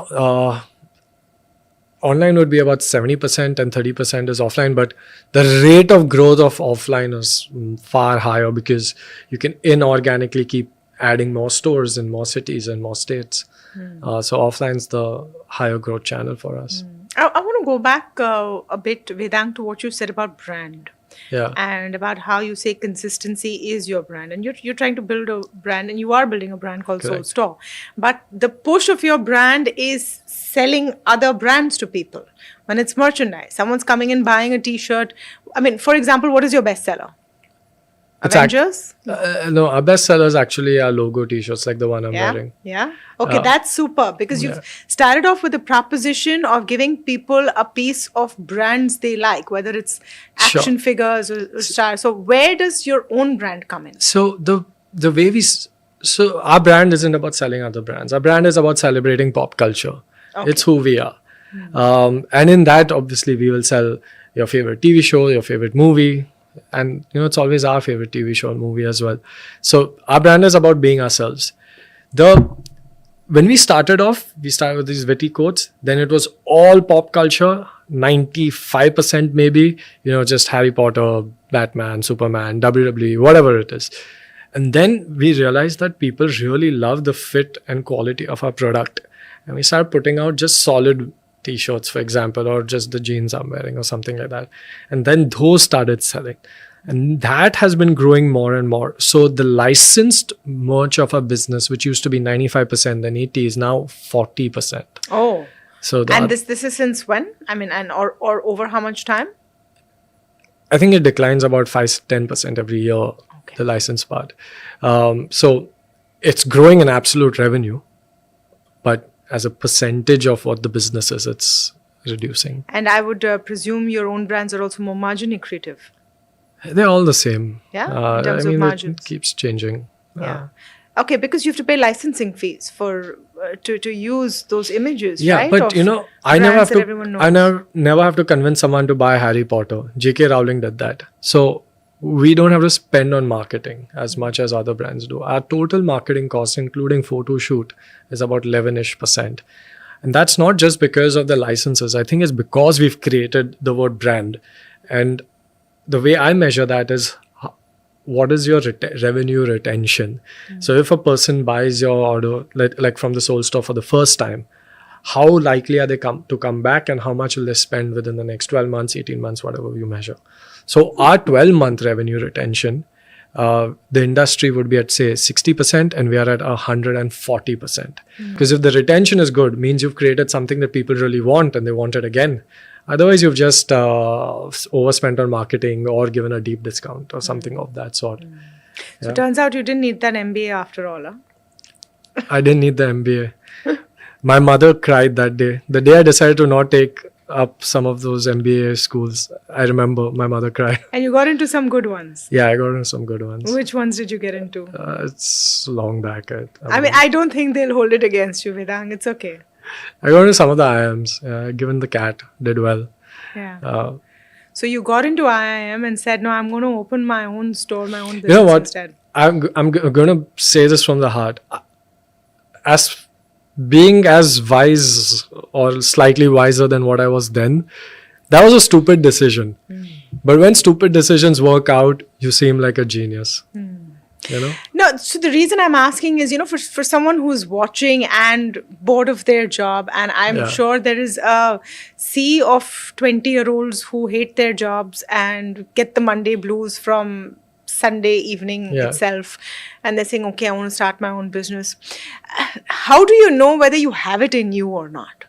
online would be about 70% and 30% is offline. But the rate of growth of offline is far higher because you can inorganically keep adding more stores in more cities and more states. So offline's the higher growth channel for us. I want to go back a bit, Vedang, to what you said about brand. Yeah. And about how you say consistency is your brand. And you're trying to build a brand, and you are building a brand called Soul Store. But the push of your brand is selling other brands to people. When it's merchandise, someone's coming in buying a t-shirt. I mean, for example, what is your bestseller? Avengers? No, our best sellers actually are logo t-shirts like the one I'm wearing. Yeah. Okay, that's super because you've started off with the proposition of giving people a piece of brands they like, whether it's action figures or stars. So where does your own brand come in? So the way so our brand isn't about selling other brands. Our brand is about celebrating pop culture. Okay. It's who we are. And in that, obviously, we will sell your favorite TV show, your favorite movie. And it's always our favorite TV show and movie as well. So our brand is about being ourselves. When we started off, we started with these witty quotes. Then it was all pop culture, 95% maybe, just Harry Potter, Batman, Superman, WWE, whatever it is. And then we realized that people really love the fit and quality of our product. And we started putting out just solid t-shirts, for example, or just the jeans I'm wearing or something like that. And then those started selling. And that has been growing more and more. So the licensed merch of our business, which used to be 95%, then 80%, is now 40%. Oh. So and this is since when? I mean, or over how much time? I think it declines about 5-10% every year, the license part. So it's growing in absolute revenue, but as a percentage of what the business is, it's reducing. And I would presume your own brands are also more margin accretive. They're all the same. Yeah, in terms of margins. It keeps changing. Yeah. Okay, because you have to pay licensing fees for to use those images, yeah, right? But I never have to convince someone to buy Harry Potter. J.K. Rowling did that. So we don't have to spend on marketing as much as other brands do. Our total marketing cost, including photo shoot, is about 11-ish%. And that's not just because of the licenses. I think it's because we've created the word brand. And the way I measure that is, what is your revenue retention? So if a person buys your order, like from the Soul Store for the first time, how likely are they to come back, and how much will they spend within the next 12 months, 18 months, whatever you measure? So our 12-month revenue retention, the industry would be at, say, 60%, and we are at 140%. Because if the retention is good, means you've created something that people really want and they want it again. Otherwise, you've just overspent on marketing or given a deep discount or something of that sort. So it turns out you didn't need that MBA after all, huh? I didn't need the MBA. My mother cried that day. The day I decided to not take up some of those MBA schools, I remember my mother cried. And you got into some good ones? Yeah, I got into some good ones. Which ones did you get into? It's long back. I mean, I don't think they'll hold it against you, Vedang. It's okay. I got into some of the IIMs. Given the cat, did well. Yeah. So you got into IIM and said, no, I'm going to open my own store, my own business You know what? instead. I'm going to say this from the heart. As being as wise or slightly wiser than what I was then, that was a stupid decision. But when stupid decisions work out, you seem like a genius. You know? No, so the reason I'm asking is, for someone who's watching and bored of their job, and I'm sure there is a sea of 20-year-olds who hate their jobs and get the Monday blues from Sunday evening itself, and they're saying, okay, I want to start my own business. How do you know whether you have it in you or not?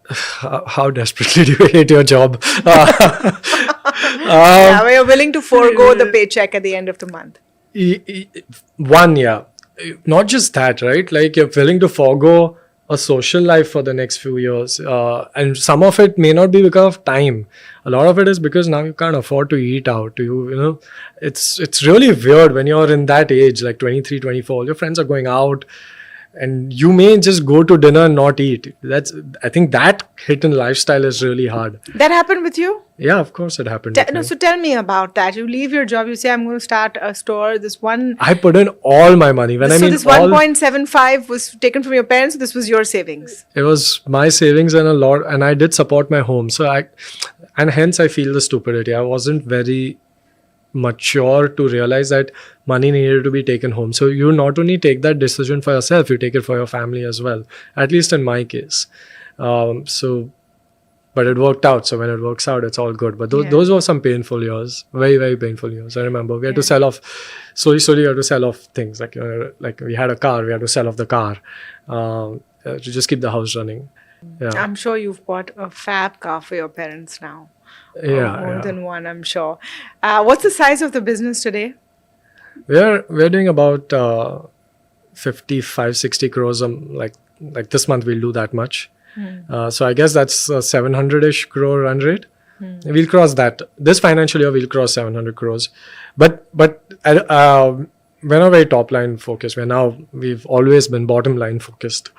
How desperately do you hate your job? Yeah, where you're willing to forego the paycheck at the end of the month. Not just that, right? Like you're willing to forego a social life for the next few years. And some of it may not be because of time. A lot of it is because now you can't afford to eat out. It's really weird when you're in that age, like 23, 24, all your friends are going out and you may just go to dinner and not eat. I think that hit in lifestyle is really hard. That happened with you? Yeah, of course it happened. So tell me about that. You leave your job, you say, I'm going to start a store. I put in all my money. This 1.75 was taken from your parents, so this was your savings? It was my savings and I did support my home. And hence I feel the stupidity. I wasn't very mature to realize that money needed to be taken home. So you not only take that decision for yourself, you take it for your family as well, at least in my case. But it worked out. So when it works out, it's all good. But those were some painful years, very, very painful years. I remember we had to sell off, slowly we had to sell off things. Like we had a car, we had to sell off the car to just keep the house running. Yeah. I'm sure you've bought a fab car for your parents now. More than one, I'm sure. What's the size of the business today? We're doing about 55, 60 crores. Like this month we'll do that much. So I guess that's a 700-ish crore run rate. We'll cross that. This financial year we'll cross 700 crores. But we're not very top line focused. We've always been bottom line focused.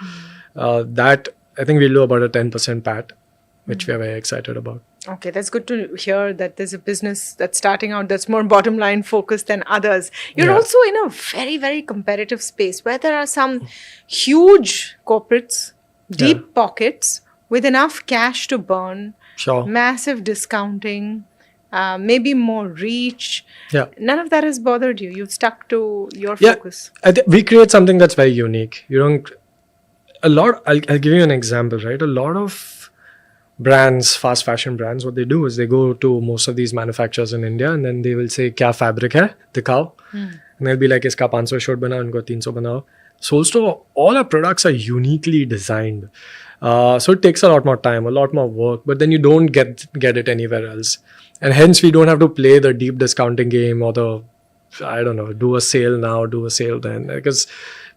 That I think we'll do about a 10% PAT, which we are very excited about. Okay, that's good to hear that there's a business that's starting out that's more bottom line focused than others. You're also in a very, very competitive space where there are some huge corporates, deep pockets with enough cash to burn, massive discounting, maybe more reach. None of that has bothered you. You've stuck to your focus. We create something that's very unique. I'll give you an example, right? A lot of brands, fast fashion brands, what they do is they go to most of these manufacturers in India and then they will say, kya fabric hai? Dikhao. And they'll be like, iska 500 short banao, inko 300 banao. Soul Store, all our products are uniquely designed. So it takes a lot more time, a lot more work, but then you don't get it anywhere else. And hence we don't have to play the deep discounting game or do a sale now, do a sale then. Because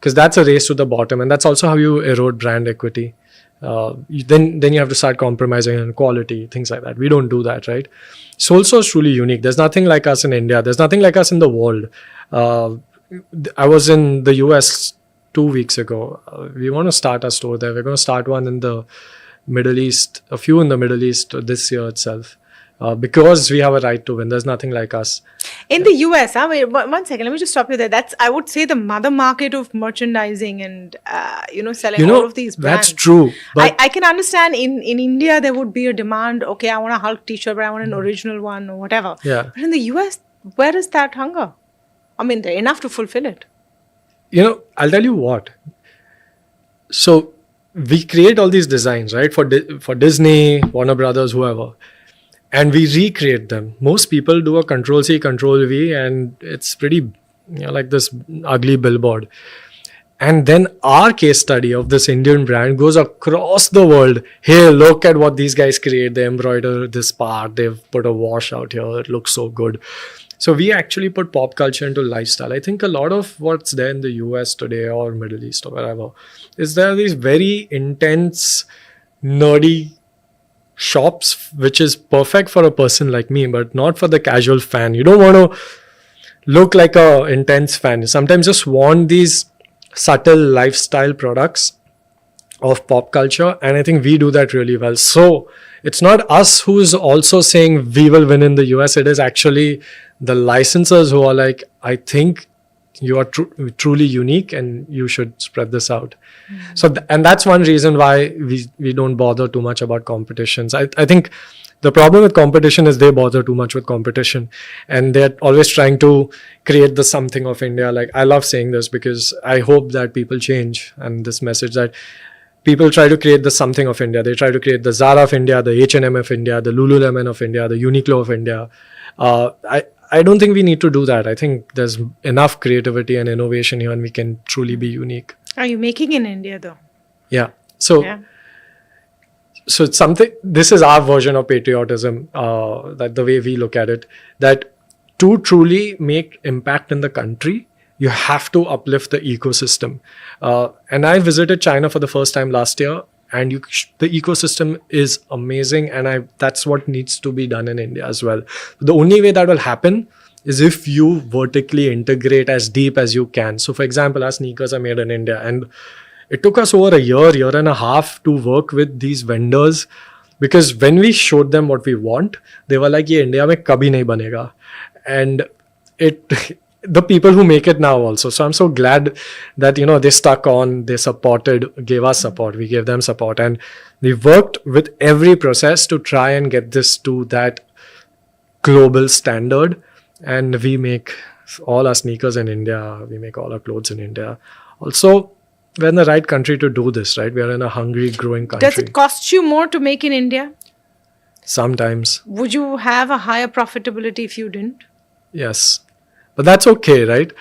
that's a race to the bottom, and that's also how you erode brand equity. Then you have to start compromising on quality, things like that. We don't do that, right? Soul Store is truly unique. There's nothing like us in India. There's nothing like us in the world. I was in the US 2 weeks ago. We want to start a store there. We're going to start one in the Middle East, a few in the Middle East this year itself. Because we have a right to win. There's nothing like us. In the US, wait 1 second, let me just stop you there. That's, I would say, the mother market of merchandising and, selling all of these brands. That's true. But I can understand in India, there would be a demand, okay, I want a Hulk t-shirt, but I want an original one or whatever. Yeah. But in the US, where is that hunger? I mean, they're enough to fulfill it. I'll tell you what. So we create all these designs, right? For Disney, Warner Brothers, whoever. And we recreate them. Most people do a Control-C, Control-V, and it's pretty, like this ugly billboard. And then our case study of this Indian brand goes across the world. Hey, look at what these guys create. They embroider this part. They've put a wash out here. It looks so good. So we actually put pop culture into lifestyle. I think a lot of what's there in the US today or Middle East or wherever is there are these very intense, nerdy shops, which is perfect for a person like me, but not for the casual fan. You don't want to look like a intense fan. You sometimes just want these subtle lifestyle products of pop culture, and I think we do that really well. So it's not us who's also saying we will win in the US. It is actually the licensors who are like, I think you are truly unique and you should spread this out. So and that's one reason why we don't bother too much about competitions. I think the problem with competition is they bother too much with competition, and they're always trying to create the something of India. Like, I love saying this because I hope that people change, and this message that people try to create the something of India. They try to create the Zara of India, the H&M of India, the Lululemon of India, the Uniqlo of India. I don't think we need to do that. I think there's enough creativity and innovation here, and we can truly be unique. Are you making in India though? Yeah. So it's something. This is our version of patriotism. That the way we look at it. That to truly make impact in the country, you have to uplift the ecosystem. And I visited China for the first time last year, and the ecosystem is amazing, and that's what needs to be done in India as well. The only way that will happen is if you vertically integrate as deep as you can. So for example, our sneakers are made in India, and it took us over a year and a half to work with these vendors, because when we showed them what we want, they were like, ye India mein kabhi nahi banega. And the people who make it now also. So I'm so glad that, they stuck on, they supported, gave us support, we gave them support. And we worked with every process to try and get this to that global standard. And we make all our sneakers in India. We make all our clothes in India. Also, we're in the right country to do this, right? We are in a hungry, growing country. Does it cost you more to make in India? Sometimes. Would you have a higher profitability if you didn't? Yes. But that's okay, right?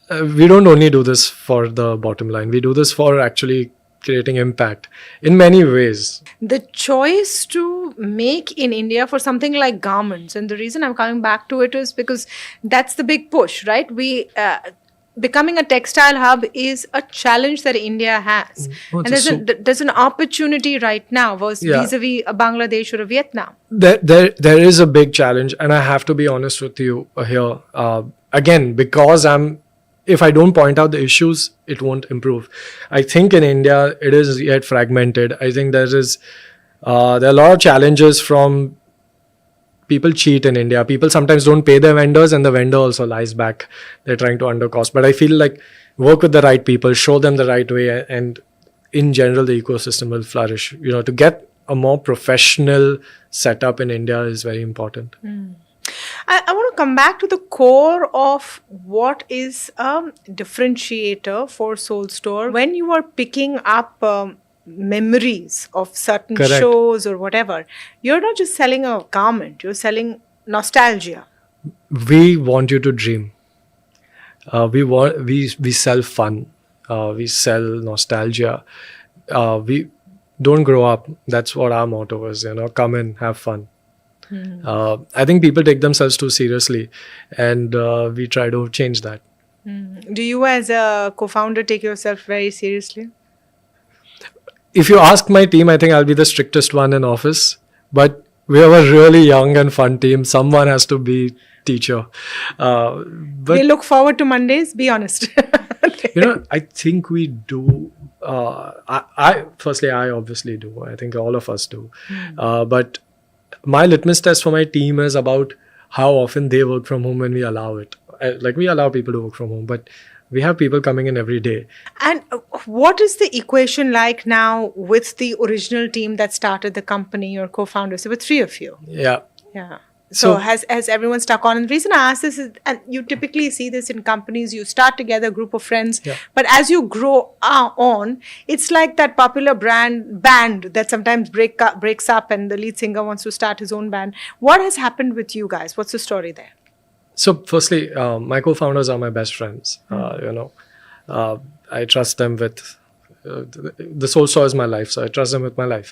We don't only do this for the bottom line. We do this for actually creating impact in many ways. The choice to make in India for something like garments, and the reason I'm coming back to it is because that's the big push, right? Becoming a textile hub is a challenge that India has. And there's an opportunity right now vis-a-vis a Bangladesh or a Vietnam. There is a big challenge, and I have to be honest with you here. Again, because if I don't point out the issues, it won't improve. I think in India, it is yet fragmented. I think there are a lot of challenges from people cheat in India. People sometimes don't pay their vendors, and the vendor also lies back. They're trying to undercost. But I feel like work with the right people, show them the right way, and in general, the ecosystem will flourish. To get a more professional setup in India is very important. I want to come back to the core of what is a differentiator for Soul Store. When you are picking up memories of certain shows or whatever, you're not just selling a garment, you're selling nostalgia. We want you to dream. We sell fun. We sell nostalgia. We don't grow up. That's what our motto is, come in, have fun. I think people take themselves too seriously, and we try to change that. Do you as a co-founder take yourself very seriously? If you ask my team, I think I'll be the strictest one in office. But we have a really young and fun team. Someone has to be teacher. But they look forward to Mondays, be honest. I think we do. I obviously do. I think all of us do. But my litmus test for my team is about how often they work from home when we allow it. We allow people to work from home, but we have people coming in every day. And what is the equation like now with the original team that started the company, your co-founders? There were 3 of you. Yeah. So has everyone stuck on? And the reason I ask this is, and you typically see this in companies, you start together, a group of friends, but as you grow on, it's like that popular band that sometimes breaks up and the lead singer wants to start his own band. What has happened with you guys? What's the story there? So firstly, my co-founders are my best friends. I trust them with, the Soul Store is my life, so I trust them with my life.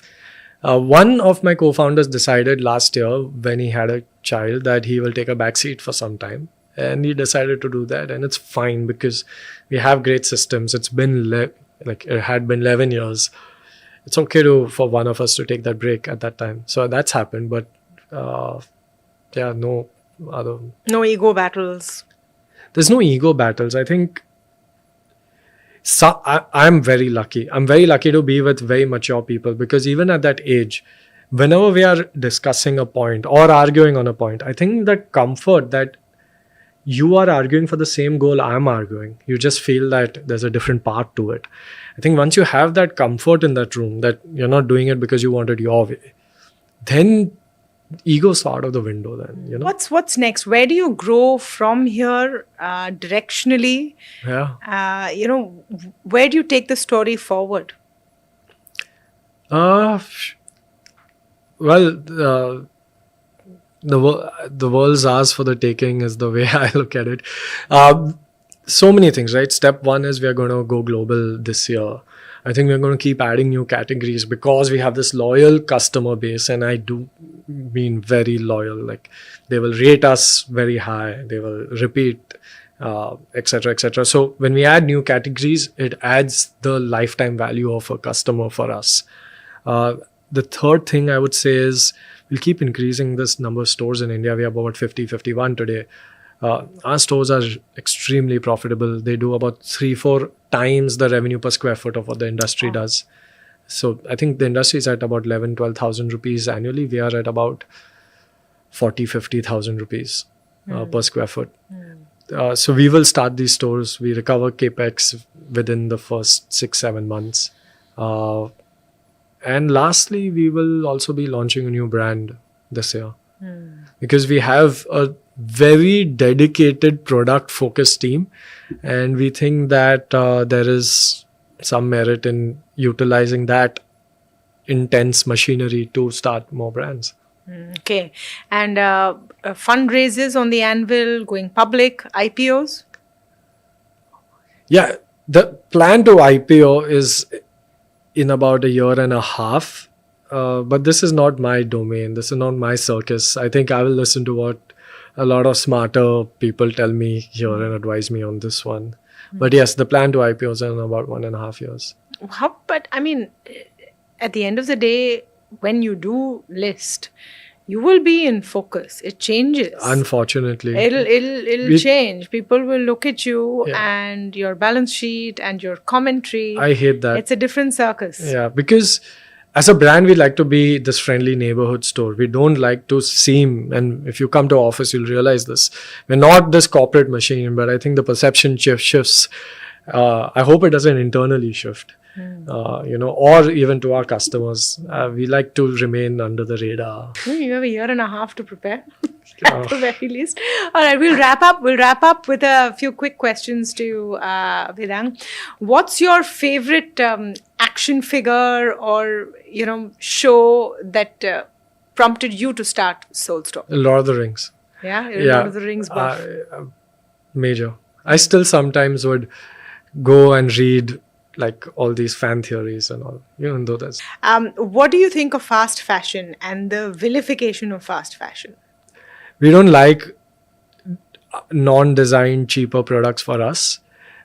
One of my co-founders decided last year when he had a child that he will take a back seat for some time. And he decided to do that. And it's fine because we have great systems. It's been it had been 11 years. It's okay for one of us to take that break at that time. So that's happened. But no ego battles. There's no ego battles. I think, So I'm very lucky. I'm very lucky to be with very mature people, because even at that age, whenever we are discussing a point or arguing on a point, I think that comfort that you are arguing for the same goal I'm arguing, you just feel that there's a different part to it. I think once you have that comfort in that room, that you're not doing it because you want it your way, then ego's out of the window then, you know. What's next? Where do you grow from here directionally? Yeah. Where do you take the story forward? Well, the world's ours for the taking is the way I look at it. So many things, right? Step one is we are going to go global this year. I think we're going to keep adding new categories because we have this loyal customer base, and I do mean very loyal. Like, they will rate us very high, they will repeat, etc., etc. So when we add new categories, it adds the lifetime value of a customer for us. The third thing I would say is we'll keep increasing this number of stores in India. We have about 51 today. Our stores are extremely profitable. They do about 3-4 times the revenue per square foot of what the industry does. So I think the industry is at about 11,000-12,000 rupees annually. We are at about 40,000-50,000 rupees per square foot. So we will start these stores. We recover capex within the first 6-7 months. And lastly, we will also be launching a new brand this year, because we have a very dedicated product focused team, and we think that there is some merit in utilizing that intense machinery to start more brands. Okay. And fundraisers on the anvil, going public, IPOs? Yeah, the plan to IPO is in about a year and a half, but this is not my domain. This is not my circus. I think I will listen to what a lot of smarter people tell me here and advise me on this one. But yes, the plan to IPO is in about 1.5 years. But I mean, at the end of the day, when you do list, you will be in focus. It changes. Unfortunately. It'll change. People will look at you and your balance sheet and your commentary. I hate that. It's a different circus. Yeah, because as a brand, we like to be this friendly neighborhood store. We don't like to seem, and if you come to office, you'll realize this. We're not this corporate machine, but I think the perception shifts. I hope it doesn't internally shift, or even to our customers. We like to remain under the radar. You have a year and a half to prepare, at the very least. All right, we'll wrap up. We'll wrap up with a few quick questions to Vedang. What's your favorite action figure or show that prompted you to start Soul Store? Lord of the Rings. Yeah, Lord of the Rings buff. Major. I still sometimes would go and read like all these fan theories and all, even though that's... What do you think of fast fashion and the vilification of fast fashion? We don't like non-designed cheaper products for us.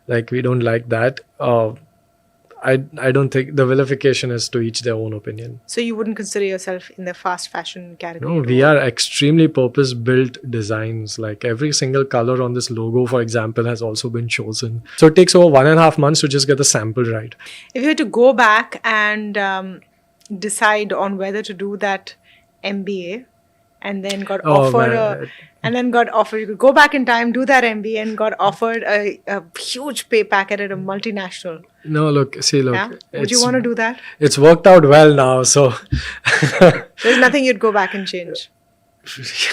Like, we don't like that. I don't think the vilification is to each their own opinion. So you wouldn't consider yourself in the fast fashion category? No, we are extremely purpose-built designs. Like, every single color on this logo, for example, has also been chosen. So it takes over 1.5 months to just get the sample right. If you had to go back and decide on whether to do that MBA and then got offered you could go back in time, do that MBA and got offered a huge pay packet at a multinational. No, look. Yeah? Would you want to do that? It's worked out well now, so... There's nothing you'd go back and change.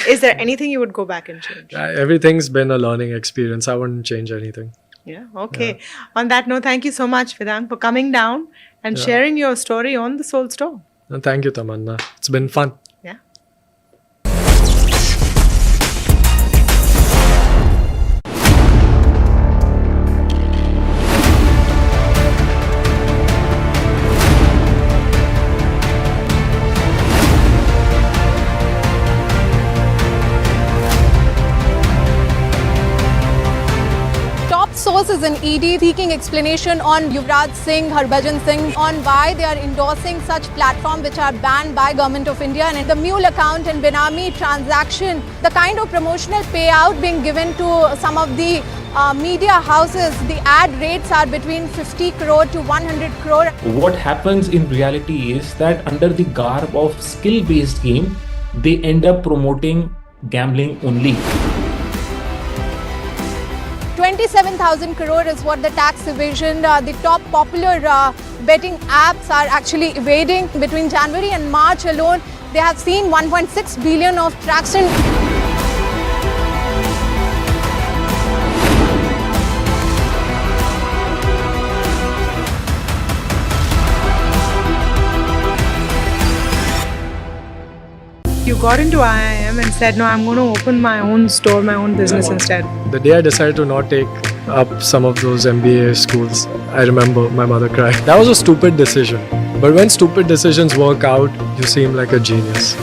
Is there anything you would go back and change? Everything's been a learning experience. I wouldn't change anything. Yeah, okay. Yeah. On that note, thank you so much, Vedang, for coming down and sharing your story on the Soul Store. Thank you, Tamanna. It's been fun. Yeah. course, is an ED seeking explanation on Yuvraj Singh, Harbhajan Singh, on why they are endorsing such platforms which are banned by Government of India, and the mule account and Benami transaction, the kind of promotional payout being given to some of the media houses, the ad rates are between 50 crore to 100 crore. What happens in reality is that under the garb of skill-based game, they end up promoting gambling only. 27,000 crore is what the tax evasion, the top popular betting apps are actually evading. Between January and March alone, they have seen 1.6 billion of traction. You got into IIM and said, no, I'm going to open my own store, my own business instead. The day I decided to not take up some of those MBA schools, I remember my mother cried. That was a stupid decision. But when stupid decisions work out, you seem like a genius.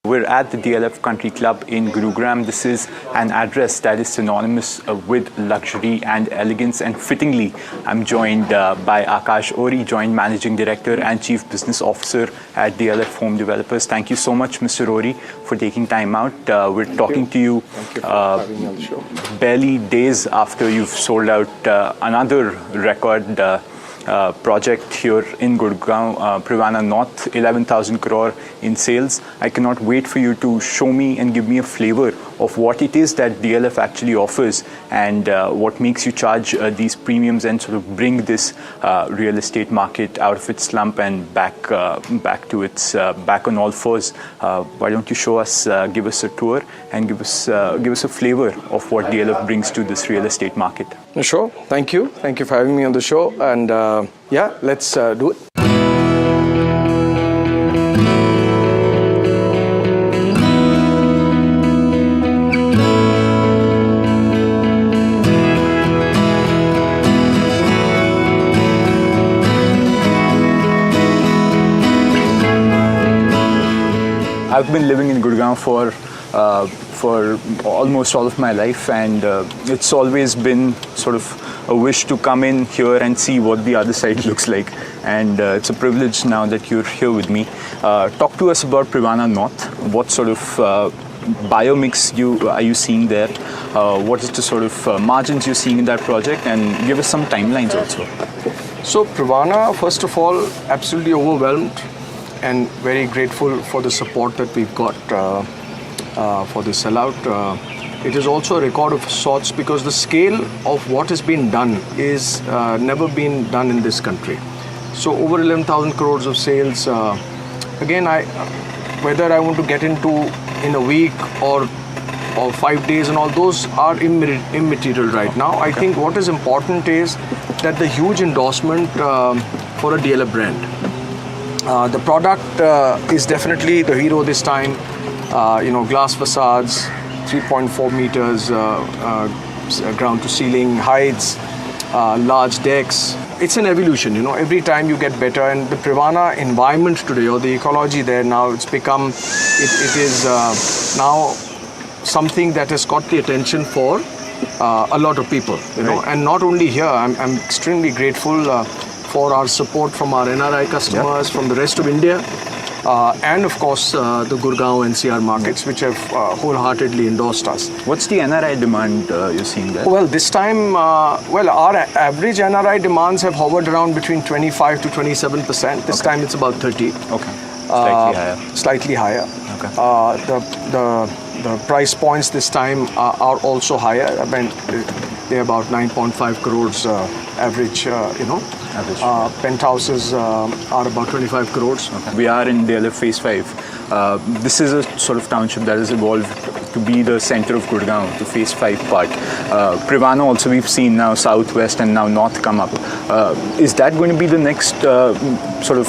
We're at the DLF Country Club in Gurugram. This is an address that is synonymous with luxury and elegance, and fittingly, I'm joined by Akash Ori, Joint Managing Director and Chief Business Officer at DLF Home Developers. Thank you so much, Mr. Ori, for taking time out. We're talking to you barely days after you've sold out another record project here in Gurgaon, Privana North, 11,000 crore in sales. I cannot wait for you to show me and give me a flavor of what it is that DLF actually offers and what makes you charge these premiums and sort of bring this real estate market out of its slump and back to its back on all fours. Why don't you show us, give us a tour and give us a flavor of what DLF brings to this real estate market. Sure. Thank you. Thank you for having me on the show. And yeah, let's do it. I've been living in Gurgaon for almost all of my life, and it's always been sort of a wish to come in here and see what the other side looks like, and it's a privilege now that you're here with me. Talk to us about Privana North. What sort of biomix are you seeing there? What is the sort of margins you're seeing in that project, and give us some timelines also. So Privana, first of all, absolutely overwhelmed and very grateful for the support that we've got for the sellout. It is also a record of sorts because the scale of what has been done is never been done in this country. So over 11,000 crores of sales. Again, whether I want to get into in a week or 5 days and all, those are immaterial right now. I think what is important is that the huge endorsement for a DLF brand. The product is definitely the hero this time. Glass facades, 3.4 meters ground to ceiling heights, large decks. It's an evolution, every time you get better, and the Privana environment today, or the ecology there now, it's become, it is now something that has caught the attention for a lot of people, Right. And not only here, I'm extremely grateful for our support from our NRI customers, from the rest of India, and of course the Gurgaon NCR markets, which have wholeheartedly endorsed us. What's the NRI demand you're seeing there? Well, this time, our average NRI demands have hovered around between 25 to 27%. This time it's about 30. Okay. Slightly higher. Slightly higher. Okay. The price points this time are also higher. I mean, they're about 9.5 crores average, Average. Penthouses are about 25 crores. Okay. We are in DLF Phase 5. This is a sort of township that has evolved to be the center of Gurgaon, the Phase 5 part. Privana also we've seen now Southwest and now North come up. Is that going to be the next sort of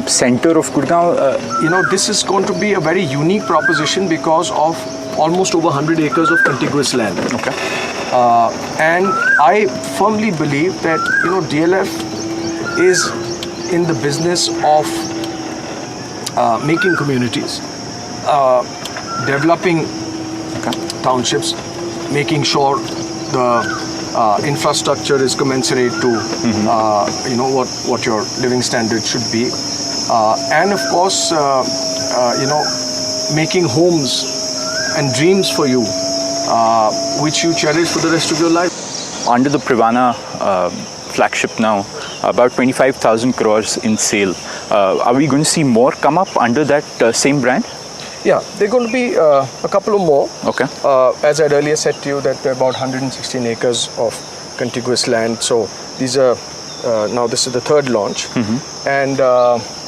center of Gurgaon? This is going to be a very unique proposition because of almost over 100 acres of contiguous land. Okay. And I firmly believe that DLF is in the business of making communities, developing townships, making sure the infrastructure is commensurate to what your living standard should be, and of course making homes and dreams for you, which you cherish for the rest of your life. Under the Privana flagship now, about 25,000 crores in sale. Are we going to see more come up under that same brand? Yeah, there are going to be a couple of more. Okay. As I'd earlier said to you, that there are about 116 acres of contiguous land. So these are now this is the third launch, and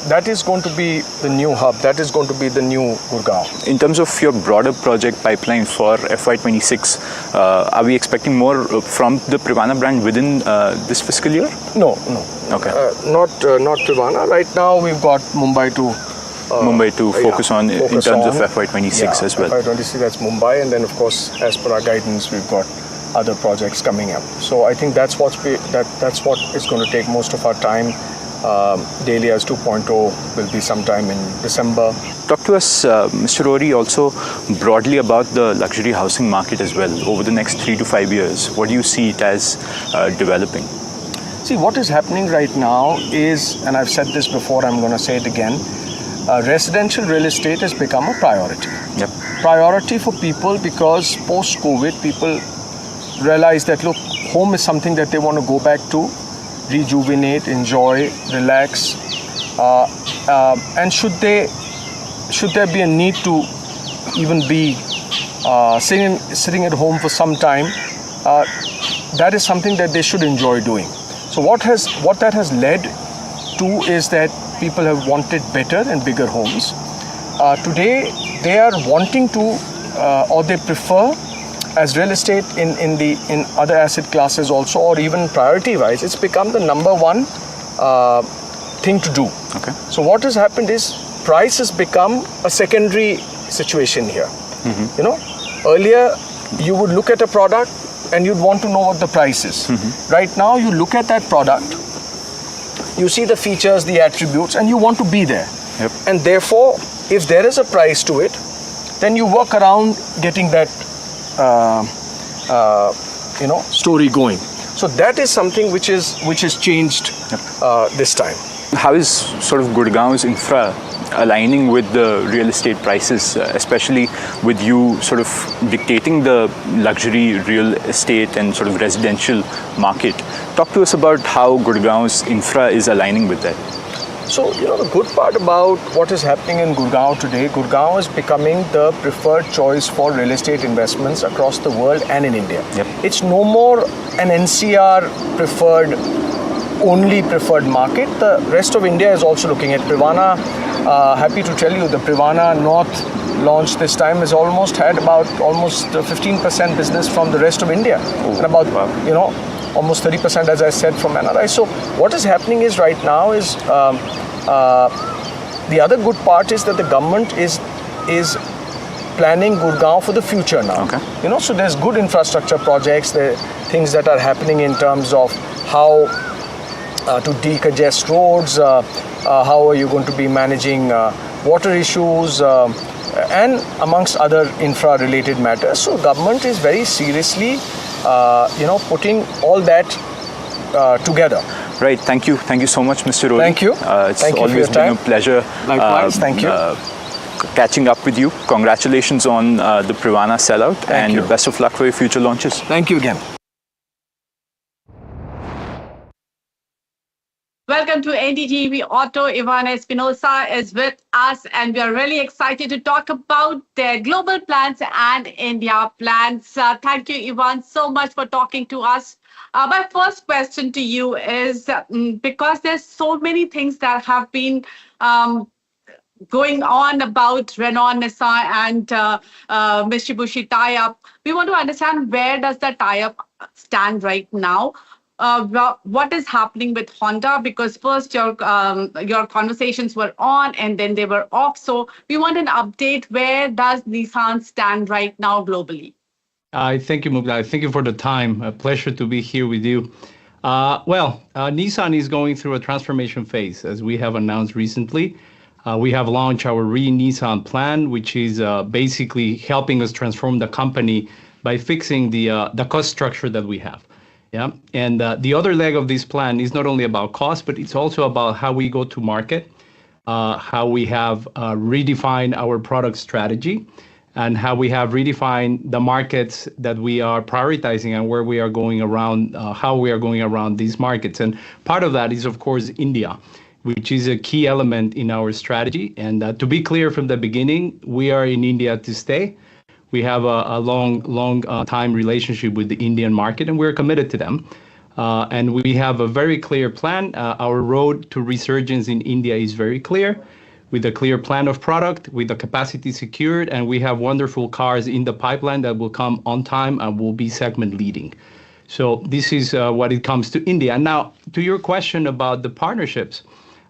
that is going to be the new hub. That is going to be the new Gurgaon. In terms of your broader project pipeline for FY26, are we expecting more from the Privana brand within this fiscal year? No. Okay. Not Privana. Right now we've got Mumbai to focus on in terms of FY26 as well. FY26, that's Mumbai, and then of course, as per our guidance, we've got other projects coming up. So I think that's what is going to take most of our time. Dahlias 2.0 will be sometime in December. Talk to us, Mr. Ori, also broadly about the luxury housing market as well over the next 3 to 5 years. What do you see it as developing? See, what is happening right now is, and I've said this before, I'm going to say it again, residential real estate has become a priority. Yep. Priority for people because post-COVID, people realize that, look, home is something that they want to go back to, rejuvenate, enjoy, relax, and should there be a need to even be sitting at home for some time, that is something that they should enjoy doing. So what that has led to is that people have wanted better and bigger homes. Today they are wanting to or they prefer, as real estate in other asset classes also, or even priority wise, it's become the number one thing to do. Okay. So what has happened is price has become a secondary situation here. Earlier you would look at a product and you'd want to know what the price is. Right now you look at that product, you see the features, the attributes, and you want to be there. Yep. And therefore, if there is a price to it, then you work around getting that story going. So that is something which is changed this time. How is sort of Gurgaon's infra aligning with the real estate prices, especially with you sort of dictating the luxury real estate and sort of residential market? Talk to us about how Gurgaon's infra is aligning with that. So, the good part about what is happening in Gurgaon today, Gurgaon is becoming the preferred choice for real estate investments across the world and in India. Yep. It's no more an NCR only preferred market. The rest of India is also looking at Privana. Happy to tell you, the Privana North launch this time has had about 15% business from the rest of India. Oh, and about, wow. Almost 30%, as I said, from NRI. So what is happening is right now is the other good part is that the government is planning Gurgaon for the future now. Okay. So there's good infrastructure projects, there are things that are happening in terms of how to decongest roads, how are you going to be managing water issues, and amongst other infra-related matters. So government is very seriously putting all that together. Right. Thank you so much, Mr. Ori. Thank you. It's Thank you always for your been time. a pleasure. Likewise. Thank you. Catching up with you. Congratulations on the Privana sellout, and you. best of luck for your future launches. Thank you again. Welcome to NDTV Auto. Ivan Espinosa is with us, and we are really excited to talk about their global plans and India plans. Thank you, Ivan, so much for talking to us. My first question to you is, because there's so many things that have been going on about Renault, Nissan, and Mitsubishi tie-up. We want to understand where does the tie-up stand right now. What is happening with Honda? Because first your conversations were on and then they were off. So we want an update. Where does Nissan stand right now globally? I thank you, Mugdha. Thank you for the time. A pleasure to be here with you. Nissan is going through a transformation phase, as we have announced recently. We have launched our Re-Nissan plan, which is basically helping us transform the company by fixing the cost structure that we have. Yeah, and the other leg of this plan is not only about cost, but it's also about how we go to market, how we have redefined our product strategy, and how we have redefined the markets that we are prioritizing and where we are going around, how we are going around these markets. And part of that is, of course, India, which is a key element in our strategy. And to be clear from the beginning, we are in India to stay. We have a long time relationship with the Indian market, and we're committed to them. And we have a very clear plan. Our road to resurgence in India is very clear, with a clear plan of product, with the capacity secured, and we have wonderful cars in the pipeline that will come on time and will be segment leading. So this is what it comes to India. Now, to your question about the partnerships,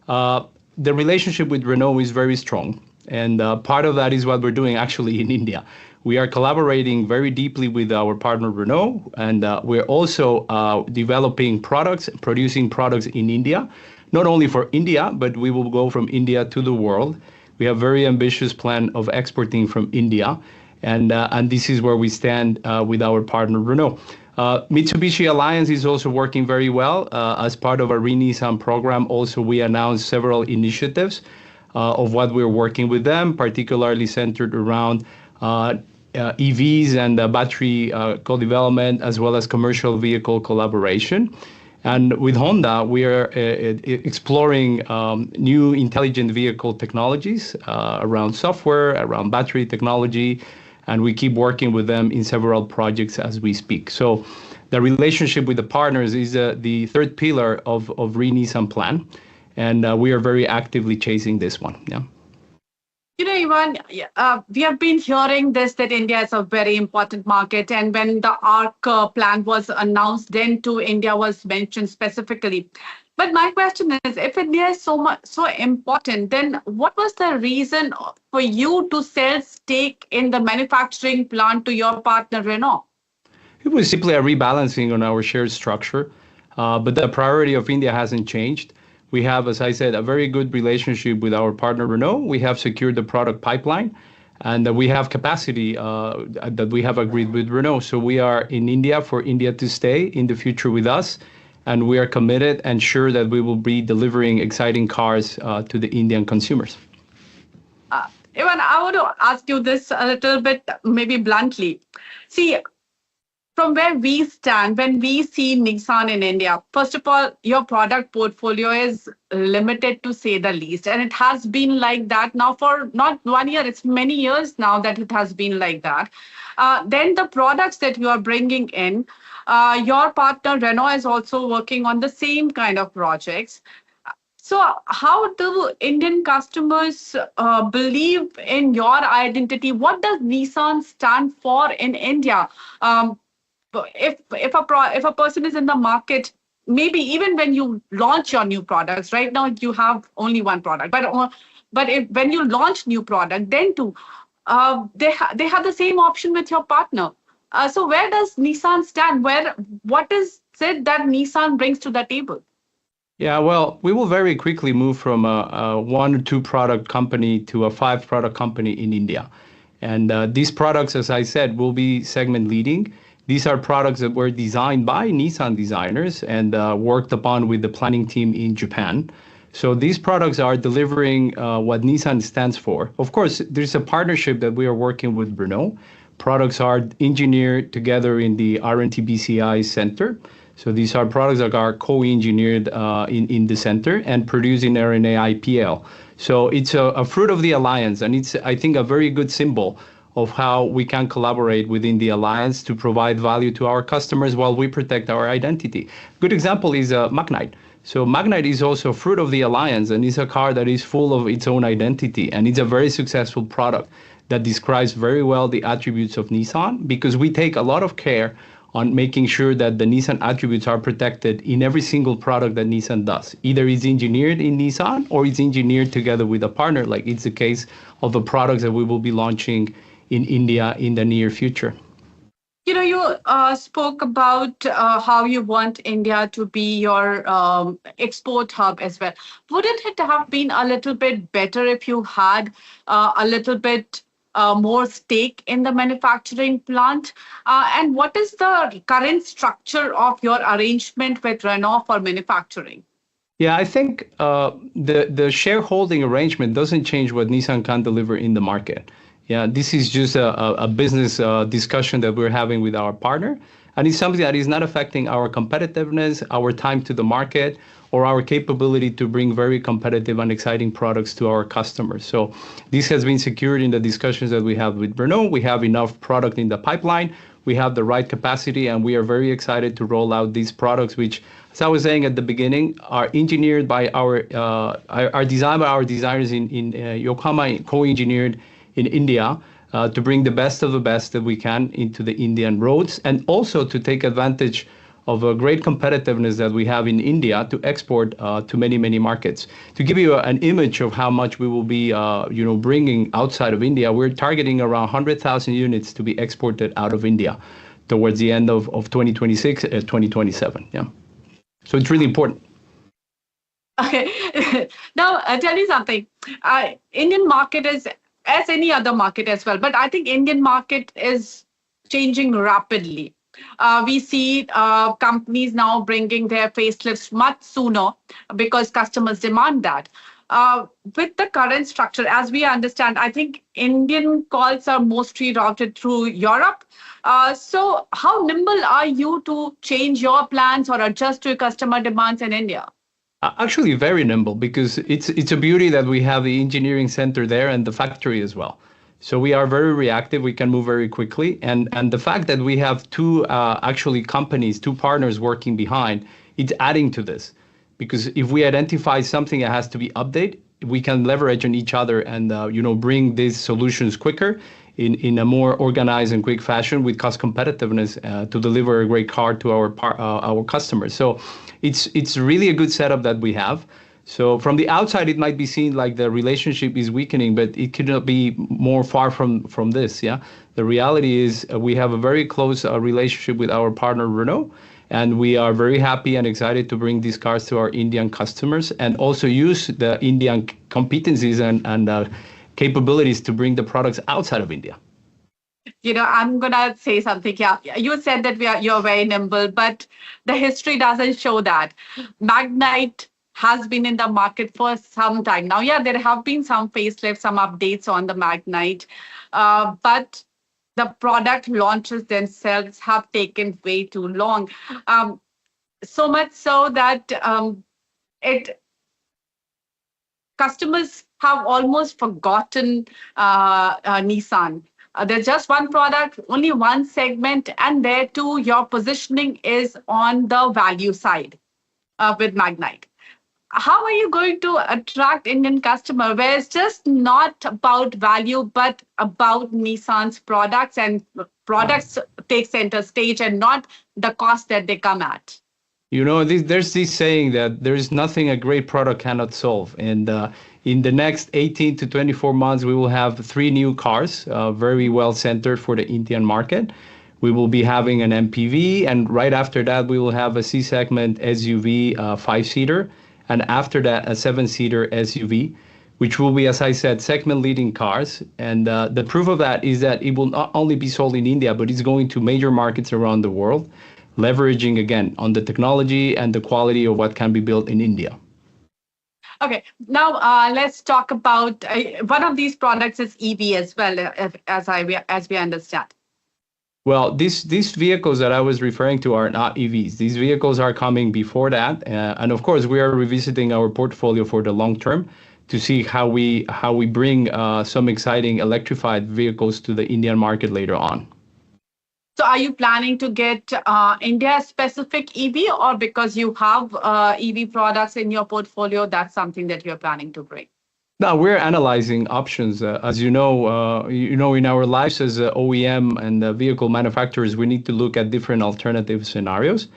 the relationship with Renault is very strong. And part of that is what we're doing actually in India. We are collaborating very deeply with our partner Renault, and we're also developing products, producing products in India, not only for India, but we will go from India to the world. We have a very ambitious plan of exporting from India, and this is where we stand with our partner Renault. Mitsubishi Alliance is also working very well. As part of our Re-Nissan program, also we announced several initiatives of what we're working with them, particularly centered around EVs and battery co-development, as well as commercial vehicle collaboration. And with Honda, we are exploring new intelligent vehicle technologies around software, around battery technology, and we keep working with them in several projects as we speak. So the relationship with the partners is the third pillar of Re-Nissan plan, and we are very actively chasing this one. Yeah. You know, Ivan, we have been hearing this, that India is a very important market. And when the ARC plan was announced, then too, India was mentioned specifically. But my question is, if India is so important, then what was the reason for you to sell stake in the manufacturing plant to your partner Renault? It was simply a rebalancing on our share structure, but the priority of India hasn't changed. We have, as I said, a very good relationship with our partner Renault. We have secured the product pipeline, and we have capacity that we have agreed with Renault. So we are in India for India to stay in the future with us, and we are committed and sure that we will be delivering exciting cars to the Indian consumers. Ivan, I want to ask you this a little bit, maybe bluntly. See, from where we stand, when we see Nissan in India, first of all, your product portfolio is limited, to say the least. And it has been like that now for not 1 year, it's many years now that it has been like that. Then the products that you are bringing in, your partner Renault is also working on the same kind of projects. So how do Indian customers believe in your identity? What does Nissan stand for in India? If a person is in the market, maybe even when you launch your new products, right now you have only one product, but when you launch new product, then too, they have the same option with your partner. So where does Nissan stand? What is it that Nissan brings to the table? Yeah, well, we will very quickly move from a 1 or 2 product company to a 5 product company in India. And these products, as I said, will be segment leading. These are products that were designed by Nissan designers and worked upon with the planning team in Japan. So these products are delivering what Nissan stands for. Of course, there's a partnership that we are working with Renault. Products are engineered together in the R&T-BCI center. So these are products that are co-engineered in the center and produced in RNA IPL. So it's a fruit of the alliance, and it's, I think, a very good symbol of how we can collaborate within the alliance to provide value to our customers while we protect our identity. Good example is Magnite. So Magnite is also a fruit of the alliance, and it's a car that is full of its own identity, and it's a very successful product that describes very well the attributes of Nissan, because we take a lot of care on making sure that the Nissan attributes are protected in every single product that Nissan does. Either it's engineered in Nissan or it's engineered together with a partner, like it's the case of the products that we will be launching in India in the near future. You know, you spoke about how you want India to be your export hub as well. Wouldn't it have been a little bit better if you had a little bit more stake in the manufacturing plant? And what is the current structure of your arrangement with Renault for manufacturing? Yeah, I think the shareholding arrangement doesn't change what Nissan can deliver in the market. Yeah, this is just a business discussion that we're having with our partner. And it's something that is not affecting our competitiveness, our time to the market, or our capability to bring very competitive and exciting products to our customers. So this has been secured in the discussions that we have with Renault. We have enough product in the pipeline. We have the right capacity, and we are very excited to roll out these products, which, as I was saying at the beginning, are engineered by are designed by our designers in Yokohama, co-engineered in India, to bring the best of the best that we can into the Indian roads, and also to take advantage of a great competitiveness that we have in India to export to many, many markets. To give you an image of how much we will be bringing outside of India, we're targeting around 100,000 units to be exported out of India towards the end of 2026, 2027. Yeah. So it's really important. Okay. Now, I'll tell you something. Indian market is as any other market as well, but I think Indian market is changing rapidly. We see companies now bringing their facelifts much sooner because customers demand that. With the current structure, as we understand, I think Indian calls are mostly routed through Europe. So how nimble are you to change your plans or adjust to customer demands in India? Actually, very nimble, because it's a beauty that we have the engineering center there and the factory as well. So we are very reactive. We can move very quickly. And the fact that we have two companies, two partners working behind, it's adding to this. Because if we identify something that has to be updated, we can leverage on each other and bring these solutions quicker in a more organized and quick fashion with cost competitiveness to deliver a great car to our customers. So it's really a good setup that we have. So from the outside, it might be seen like the relationship is weakening, but it could not be more far from this. Yeah, the reality is we have a very close relationship with our partner Renault, and we are very happy and excited to bring these cars to our Indian customers and also use the Indian competencies and capabilities to bring the products outside of India. You know, I'm gonna say something here. You said that you're very nimble, but the history doesn't show that. Magnite has been in the market for some time now. Yeah, there have been some facelifts, some updates on the Magnite, but the product launches themselves have taken way too long. So much so that customers have almost forgotten Nissan. There's just one product, only one segment, and there too, your positioning is on the value side with Magnite. How are you going to attract Indian customer where it's just not about value, but about Nissan's products, and products take center stage and not the cost that they come at? You know, there's this saying that there is nothing a great product cannot solve. And in the next 18 to 24 months, we will have 3 new cars, very well centered for the Indian market. We will be having an MPV, and right after that, we will have a C-segment SUV 5-seater. And after that, a 7-seater SUV, which will be, as I said, segment-leading cars. And the proof of that is that it will not only be sold in India, but it's going to major markets around the world, leveraging, again, on the technology and the quality of what can be built in India. Okay, now let's talk about one of these products is EV as well, as we understand. Well, these vehicles that I was referring to are not EVs. These vehicles are coming before that. And of course, we are revisiting our portfolio for the long term to see how we bring some exciting electrified vehicles to the Indian market later on. So are you planning to get India-specific EV, or because you have EV products in your portfolio, that's something that you're planning to bring? Now we're analyzing options. As in our lives as OEM and vehicle manufacturers, we need to look at different alternative scenarios.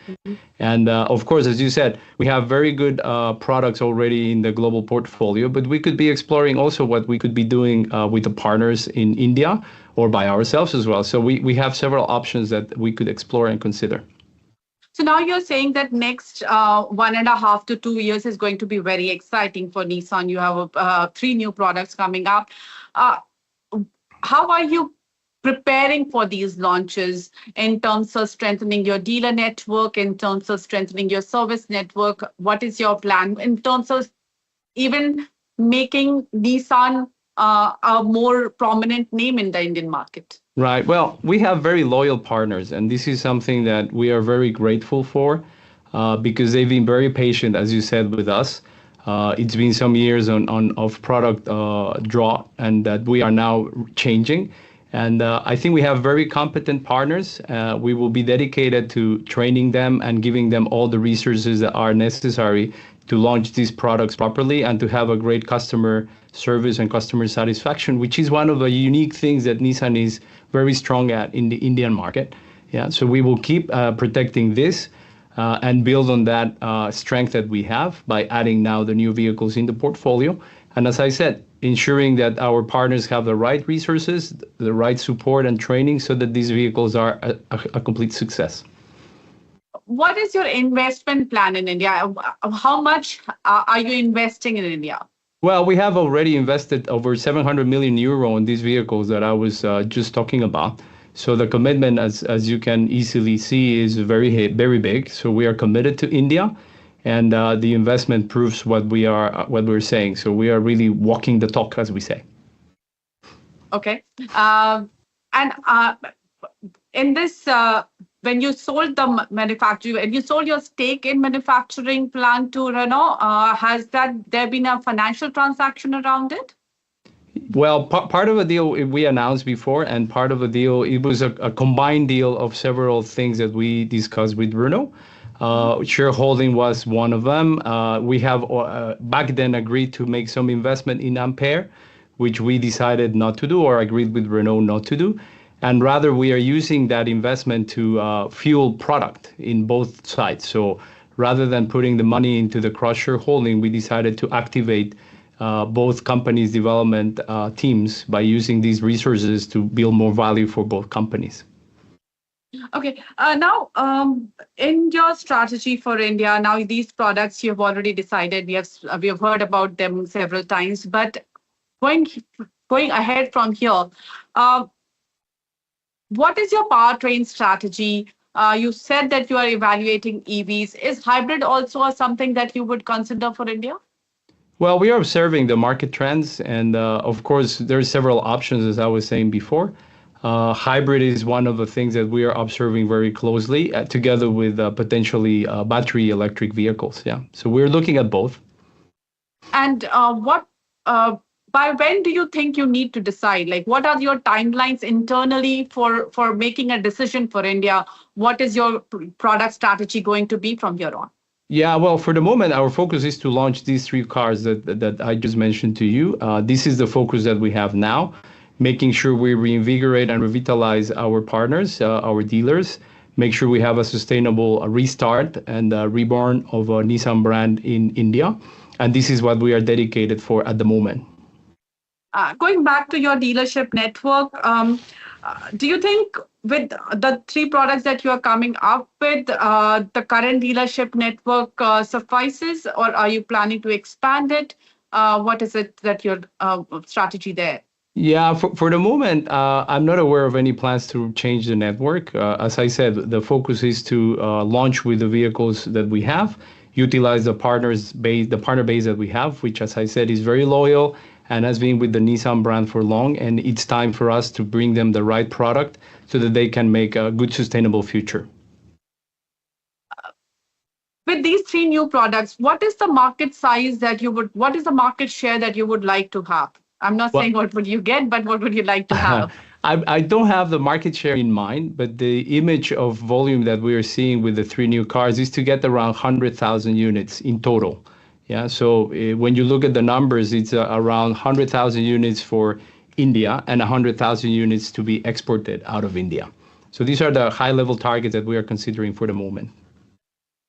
And of course, as you said, we have very good products already in the global portfolio, but we could be exploring also what we could be doing with the partners in India or by ourselves as well. So we have several options that we could explore and consider. So now you're saying that next 1.5 to 2 years is going to be very exciting for Nissan. You have 3 new products coming up. How are you preparing for these launches in terms of strengthening your dealer network, in terms of strengthening your service network? What is your plan in terms of even making Nissan a more prominent name in the Indian market? Right. Well, we have very loyal partners, and this is something that we are very grateful for because they've been very patient, as you said, with us. It's been some years of product draw, and that we are now changing. And I think we have very competent partners. We will be dedicated to training them and giving them all the resources that are necessary to launch these products properly and to have a great customer service and customer satisfaction, which is one of the unique things that Nissan is very strong at in the Indian market. Yeah, so we will keep protecting this and build on that strength that we have by adding now the new vehicles in the portfolio. And as I said, ensuring that our partners have the right resources, the right support and training so that these vehicles are a complete success. What is your investment plan in India? How much are you investing in India? Well, we have already invested over 700 million euro in these vehicles that I was just talking about. So the commitment, as you can easily see, is very big. So we are committed to India, and the investment proves what we're saying. So we are really walking the talk, as we say. Okay, and in this. When you sold the manufacturing, when you sold your stake in manufacturing plant to Renault, has there been a financial transaction around it? Well, part of the deal we announced before, and part of the deal, it was a combined deal of several things that we discussed with Renault. Shareholding was one of them. We have back then agreed to make some investment in Ampere, which we decided not to do, or agreed with Renault not to do. And rather, we are using that investment to fuel product in both sides. So rather than putting the money into the cross-shareholding, we decided to activate both companies' development teams by using these resources to build more value for both companies. Okay. Now, in your strategy for India, now these products you have already decided. We have heard about them several times. But going ahead from here, what is your powertrain strategy? You said that you are evaluating EVs. Is hybrid also something that you would consider for India? Well, we are observing the market trends, and of course, there are several options, as I was saying before. Hybrid is one of the things that we are observing very closely, together with potentially battery electric vehicles. Yeah, so we're looking at both. And by when do you think you need to decide? Like, what are your timelines internally for making a decision for India? What is your product strategy going to be from here on? Yeah, well, for the moment, our focus is to launch these 3 cars that I just mentioned to you. This is the focus that we have now, making sure we reinvigorate and revitalize our partners, our dealers, make sure we have a sustainable restart and reborn of a Nissan brand in India. And this is what we are dedicated for at the moment. Going back to your dealership network, do you think with the 3 products that you are coming up with, the current dealership network suffices, or are you planning to expand it? What is it that your strategy there? Yeah, for the moment, I'm not aware of any plans to change the network. As I said, the focus is to launch with the vehicles that we have, utilize the partner base that we have, which, as I said, is very loyal and has been with the Nissan brand for long. And it's time for us to bring them the right product so that they can make a good, sustainable future. With these 3 new products, what is the market size what is the market share that you would like to have? I'm not saying what would you get, but what would you like to have? I don't have the market share in mind, but the image of volume that we are seeing with the 3 new cars is to get around 100,000 units in total. Yeah, so when you look at the numbers, it's around 100,000 units for India and 100,000 units to be exported out of India. So these are the high-level targets that we are considering for the moment.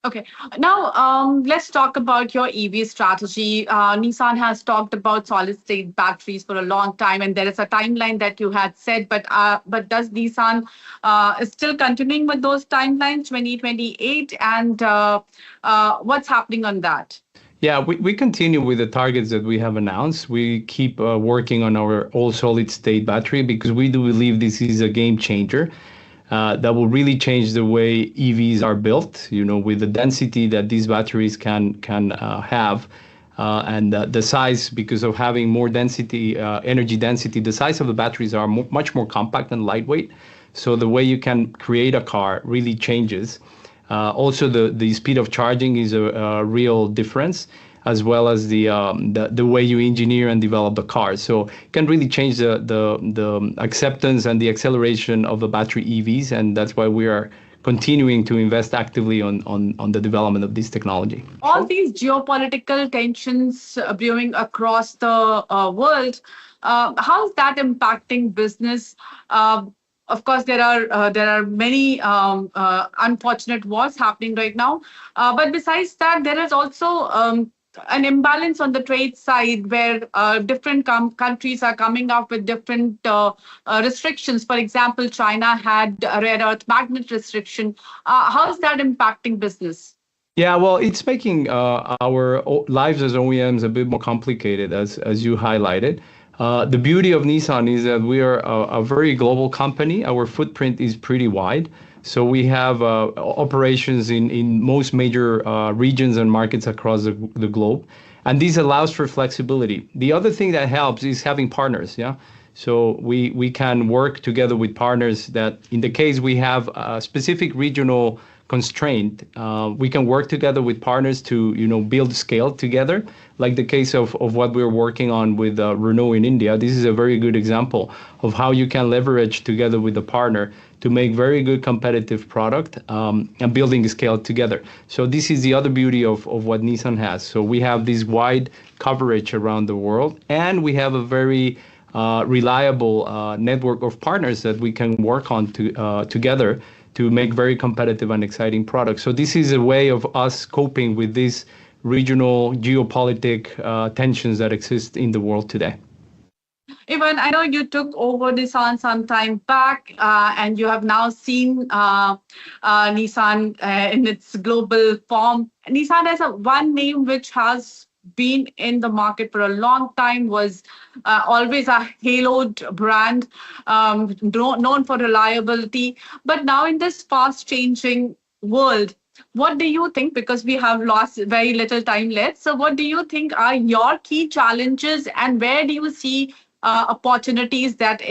Okay. Now, let's talk about your EV strategy. Nissan has talked about solid-state batteries for a long time, and there is a timeline that you had said. But does Nissan is still continuing with those timelines, 2028, and what's happening on that? Yeah, we continue with the targets that we have announced. We keep working on our all-solid-state battery because we do believe this is a game changer. That will really change the way EVs are built, with the density that these batteries can have, and the size, because of having more density, energy density, the size of the batteries are much more compact and lightweight. So the way you can create a car really changes. Also, the speed of charging is a real difference, as well as the way you engineer and develop the car. So it can really change the acceptance and the acceleration of the battery EVs, and that's why we are continuing to invest actively on the development of this technology. All these geopolitical tensions brewing across the world, how is that impacting business? Of course, there are many unfortunate wars happening right now. But besides that, there is also an imbalance on the trade side where different countries are coming up with different restrictions. For example, China had a rare earth magnet restriction. How is that impacting business? Yeah, well, it's making our lives as OEMs a bit more complicated, as you highlighted. The beauty of Nissan is that we are a very global company. Our footprint is pretty wide. So we have operations in most major regions and markets across the globe. And this allows for flexibility. The other thing that helps is having partners. Yeah. So we can work together with partners that, in the case we have a specific regional constraint, we can work together with partners to build scale together, like the case of what we're working on with Renault in India. This is a very good example of how you can leverage together with a partner to make very good competitive product and building scale together. So this is the other beauty of what Nissan has. So we have this wide coverage around the world, and we have a very reliable network of partners that we can work on together to make very competitive and exciting products. So this is a way of us coping with these regional geopolitical tensions that exist in the world today. Ivan, I know you took over Nissan some time back, and you have now seen Nissan in its global form. Nissan has one name which has been in the market for a long time, was always a haloed brand, known for reliability. But now in this fast-changing world, what do you think, because we have lost very little time left, so what do you think are your key challenges, and where do you see opportunities that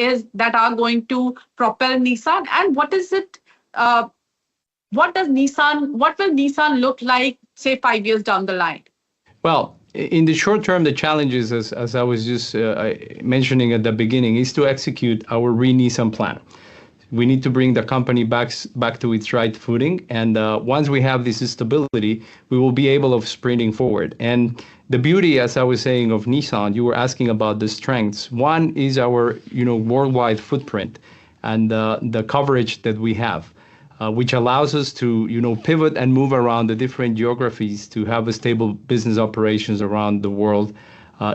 are going to propel Nissan, and what will Nissan look like, say, 5 years down the line? Well, in the short term, the challenges, as I was just mentioning at the beginning, is to execute our re-Nissan plan. We need to bring the company back to its right footing. And once we have this stability, we will be able of sprinting forward. And the beauty, as I was saying, of Nissan, you were asking about the strengths. One is our worldwide footprint and the coverage that we have, which allows us to pivot and move around the different geographies to have a stable business operations around the world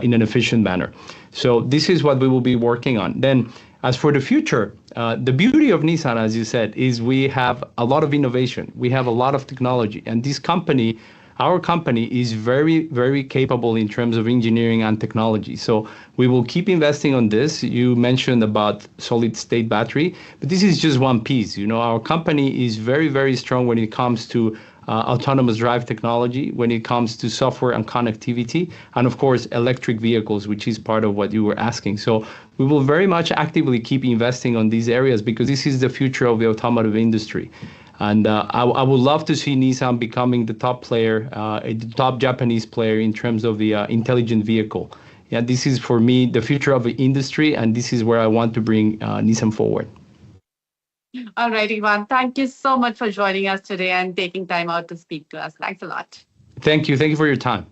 in an efficient manner. So this is what we will be working on. Then, as for the future, the beauty of Nissan, as you said, is we have a lot of innovation. We have a lot of technology. And this company, our company, is very, very capable in terms of engineering and technology. So we will keep investing on this. You mentioned about solid-state battery, but this is just one piece. Our company is very, very strong when it comes to autonomous drive technology, when it comes to software and connectivity, and of course, electric vehicles, which is part of what you were asking. So we will very much actively keep investing on these areas because this is the future of the automotive industry. And I would love to see Nissan becoming the top player, the top Japanese player in terms of the intelligent vehicle. yeah, this is for me the future of the industry, and this is where I want to bring Nissan forward. All right, Ivan. Thank you so much for joining us today and taking time out to speak to us. Thanks a lot. Thank you. Thank you for your time.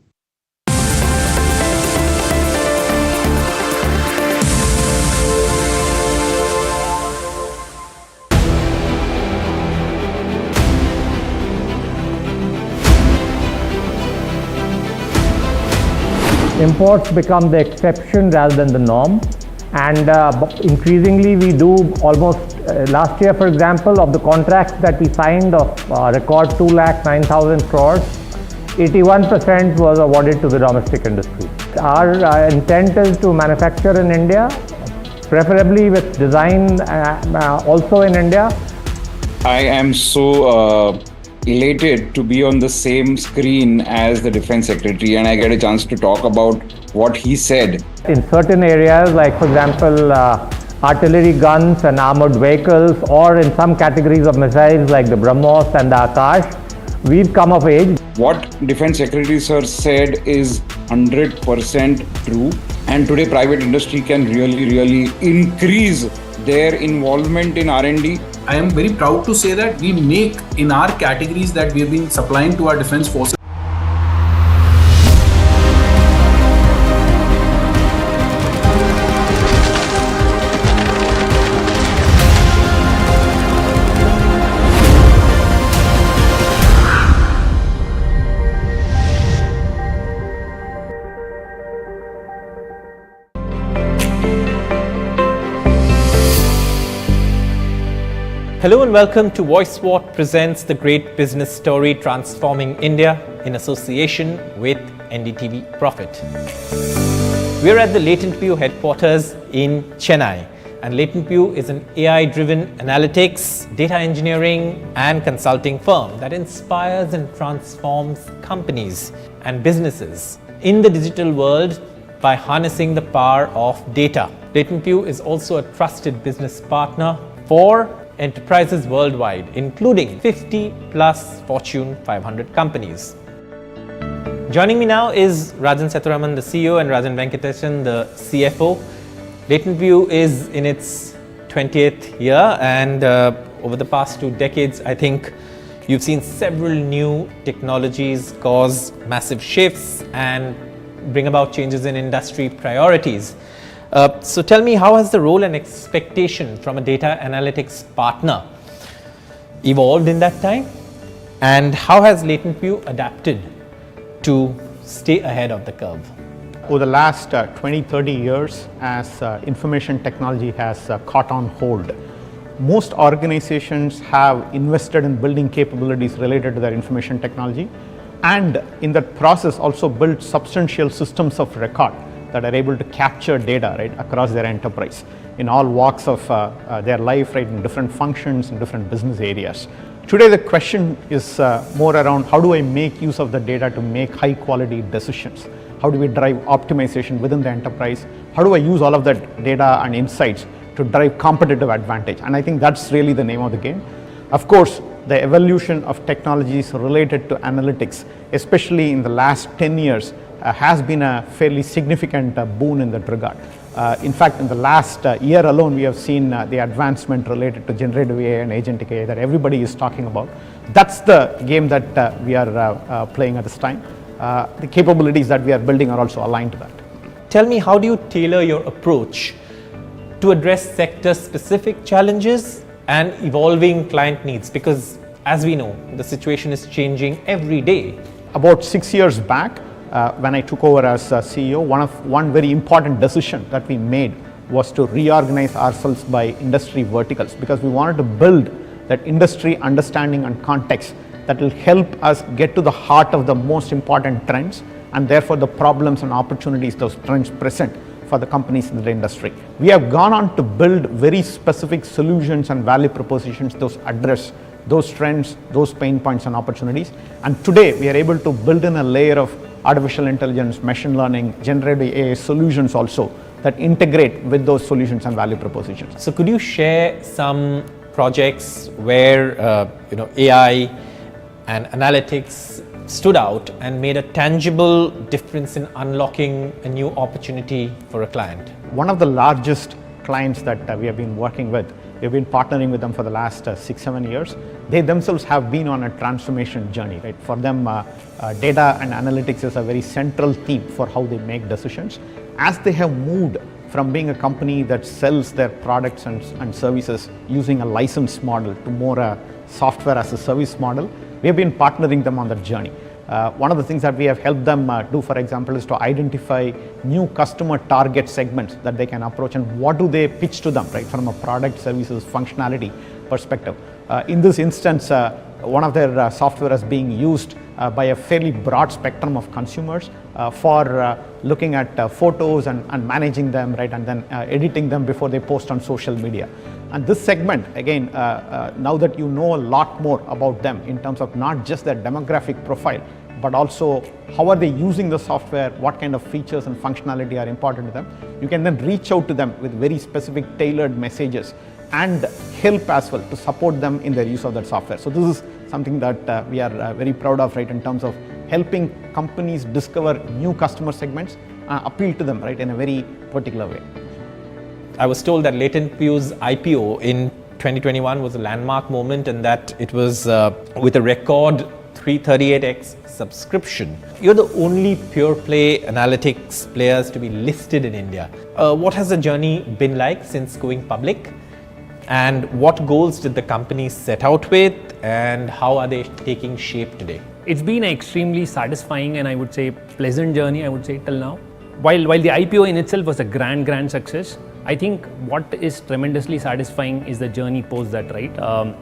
Imports become the exception rather than the norm, and increasingly we do almost last year, for example, of the contracts that we signed of record 2,09,000 crores, 81% was awarded to the domestic industry. Our intent is to manufacture in India, preferably with design also in India. I am so elated to be on the same screen as the Defense Secretary, and I get a chance to talk about what he said. In certain areas, like for example, artillery guns and armored vehicles, or in some categories of missiles like the BrahMos and the Akash, we've come of age. What Defense Secretary Sir said is 100% true, and today private industry can really increase their involvement in R&D. I am very proud to say that we make in our categories that we have been supplying to our defense forces. Hello and welcome to VoiceWhat presents the great business story transforming India in association with NDTV Profit. We're at the LatentView headquarters in Chennai, and LatentView is an AI-driven analytics, data engineering and consulting firm that inspires and transforms companies and businesses in the digital world by harnessing the power of data. LatentView is also a trusted business partner for enterprises worldwide, including 50 plus Fortune 500 companies. Joining me now is Rajan Sethuraman, the CEO, and Rajan Venkatesan, the CFO. LatentView is in its 20th year, and over the past 2 decades, I think you've seen several new technologies cause massive shifts and bring about changes in industry priorities. So tell me, how has the role and expectation from a data analytics partner evolved in that time? And how has LatentView adapted to stay ahead of the curve? Over the last 20-30 years, as information technology has caught on hold, most organizations have invested in building capabilities related to their information technology, and in that process also built substantial systems of record that are able to capture data right across their enterprise in all walks of their life, right, in different functions in different business areas. Today the question is more around how do I make use of the data to make high quality decisions? How do we drive optimization within the enterprise? How do I use all of that data and insights to drive competitive advantage? And I think that's really the name of the game. Of course, the evolution of technologies related to analytics, especially in the last 10 years, has been a fairly significant boon in that regard. In fact, in the last year alone, we have seen the advancement related to generative AI and agentic AI that everybody is talking about. That's the game that we are playing at this time. The capabilities that we are building are also aligned to that. Tell me, how do you tailor your approach to address sector-specific challenges and evolving client needs? Because as we know, the situation is changing every day. About 6 years back, when I took over as CEO, one very important decision that we made was to reorganize ourselves by industry verticals, because we wanted to build that industry understanding and context that will help us get to the heart of the most important trends and therefore the problems and opportunities those trends present for the companies in the industry. We have gone on to build very specific solutions and value propositions that address those trends, those pain points and opportunities. And today we are able to build in a layer of artificial intelligence, machine learning, generative AI solutions also that integrate with those solutions and value propositions. So could you share some projects where AI and analytics stood out and made a tangible difference in unlocking a new opportunity for a client? One of the largest clients that we have been working with, we've been partnering with them for the last 6-7 years. They themselves have been on a transformation journey. Right? For them, data and analytics is a very central theme for how they make decisions. As they have moved from being a company that sells their products and services using a license model to more a software as a service model, we have been partnering them on that journey. One of the things that we have helped them do, for example, is to identify new customer target segments that they can approach and what do they pitch to them, right, from a product, services, functionality perspective. In this instance, one of their software is being used by a fairly broad spectrum of consumers for looking at photos and managing them, right, and then editing them before they post on social media. And this segment, again, now that you know a lot more about them in terms of not just their demographic profile, but also how are they using the software, what kind of features and functionality are important to them, you can then reach out to them with very specific tailored messages and help as well to support them in their use of that software. So this is something that we are very proud of, right, in terms of helping companies discover new customer segments, appeal to them, right, in a very particular way. I was told that LatentView's IPO in 2021 was a landmark moment and that it was with a record 338x subscription. You're the only pure play analytics players to be listed in India. What has the journey been like since going public? And what goals did the company set out with and how are they taking shape today? It's been an extremely satisfying and I would say pleasant journey, I would say, till now. While the IPO in itself was a grand success, I think what is tremendously satisfying is the journey post that, right?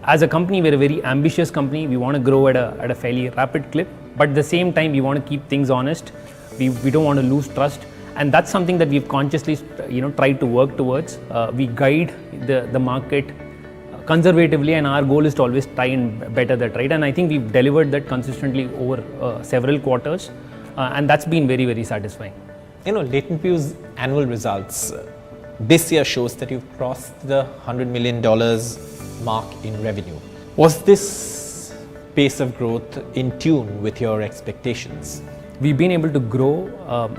As a company, we're a very ambitious company. We want to grow at a fairly rapid clip, but at the same time, we want to keep things honest. We don't want to lose trust, and that's something that we've consciously, tried to work towards. We guide the market conservatively, and our goal is to always try and better that, right? And I think we've delivered that consistently over several quarters, and that's been very, very satisfying. LatentView's annual results this year shows that you've crossed the $100 million mark in revenue. Was this pace of growth in tune with your expectations? We've been able to grow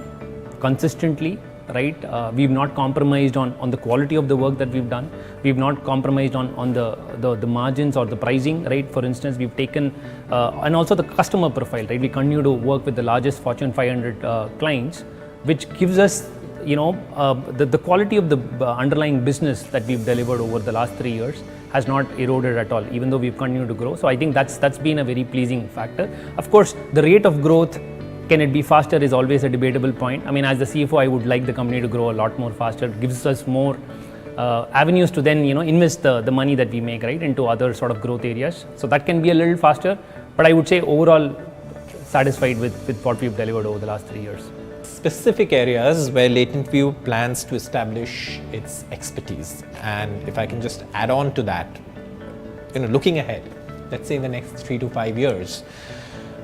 consistently, right? We've not compromised on the quality of the work that we've done. We've not compromised on the margins or the pricing, right? For instance, we've taken, and also the customer profile, right? We continue to work with the largest Fortune 500 clients, which gives us, the quality of the underlying business that we've delivered over the last 3 years has not eroded at all, even though we've continued to grow. So I think that's been a very pleasing factor. Of course, the rate of growth, can it be faster, is always a debatable point. I mean, as the CFO, I would like the company to grow a lot more faster. It gives us more avenues to then, invest the money that we make, right, into other sort of growth areas. So that can be a little faster, but I would say overall satisfied with what we've delivered over the last 3 years. Specific areas where LatentView plans to establish its expertise. And if I can just add on to that, looking ahead, let's say in the next 3 to 5 years,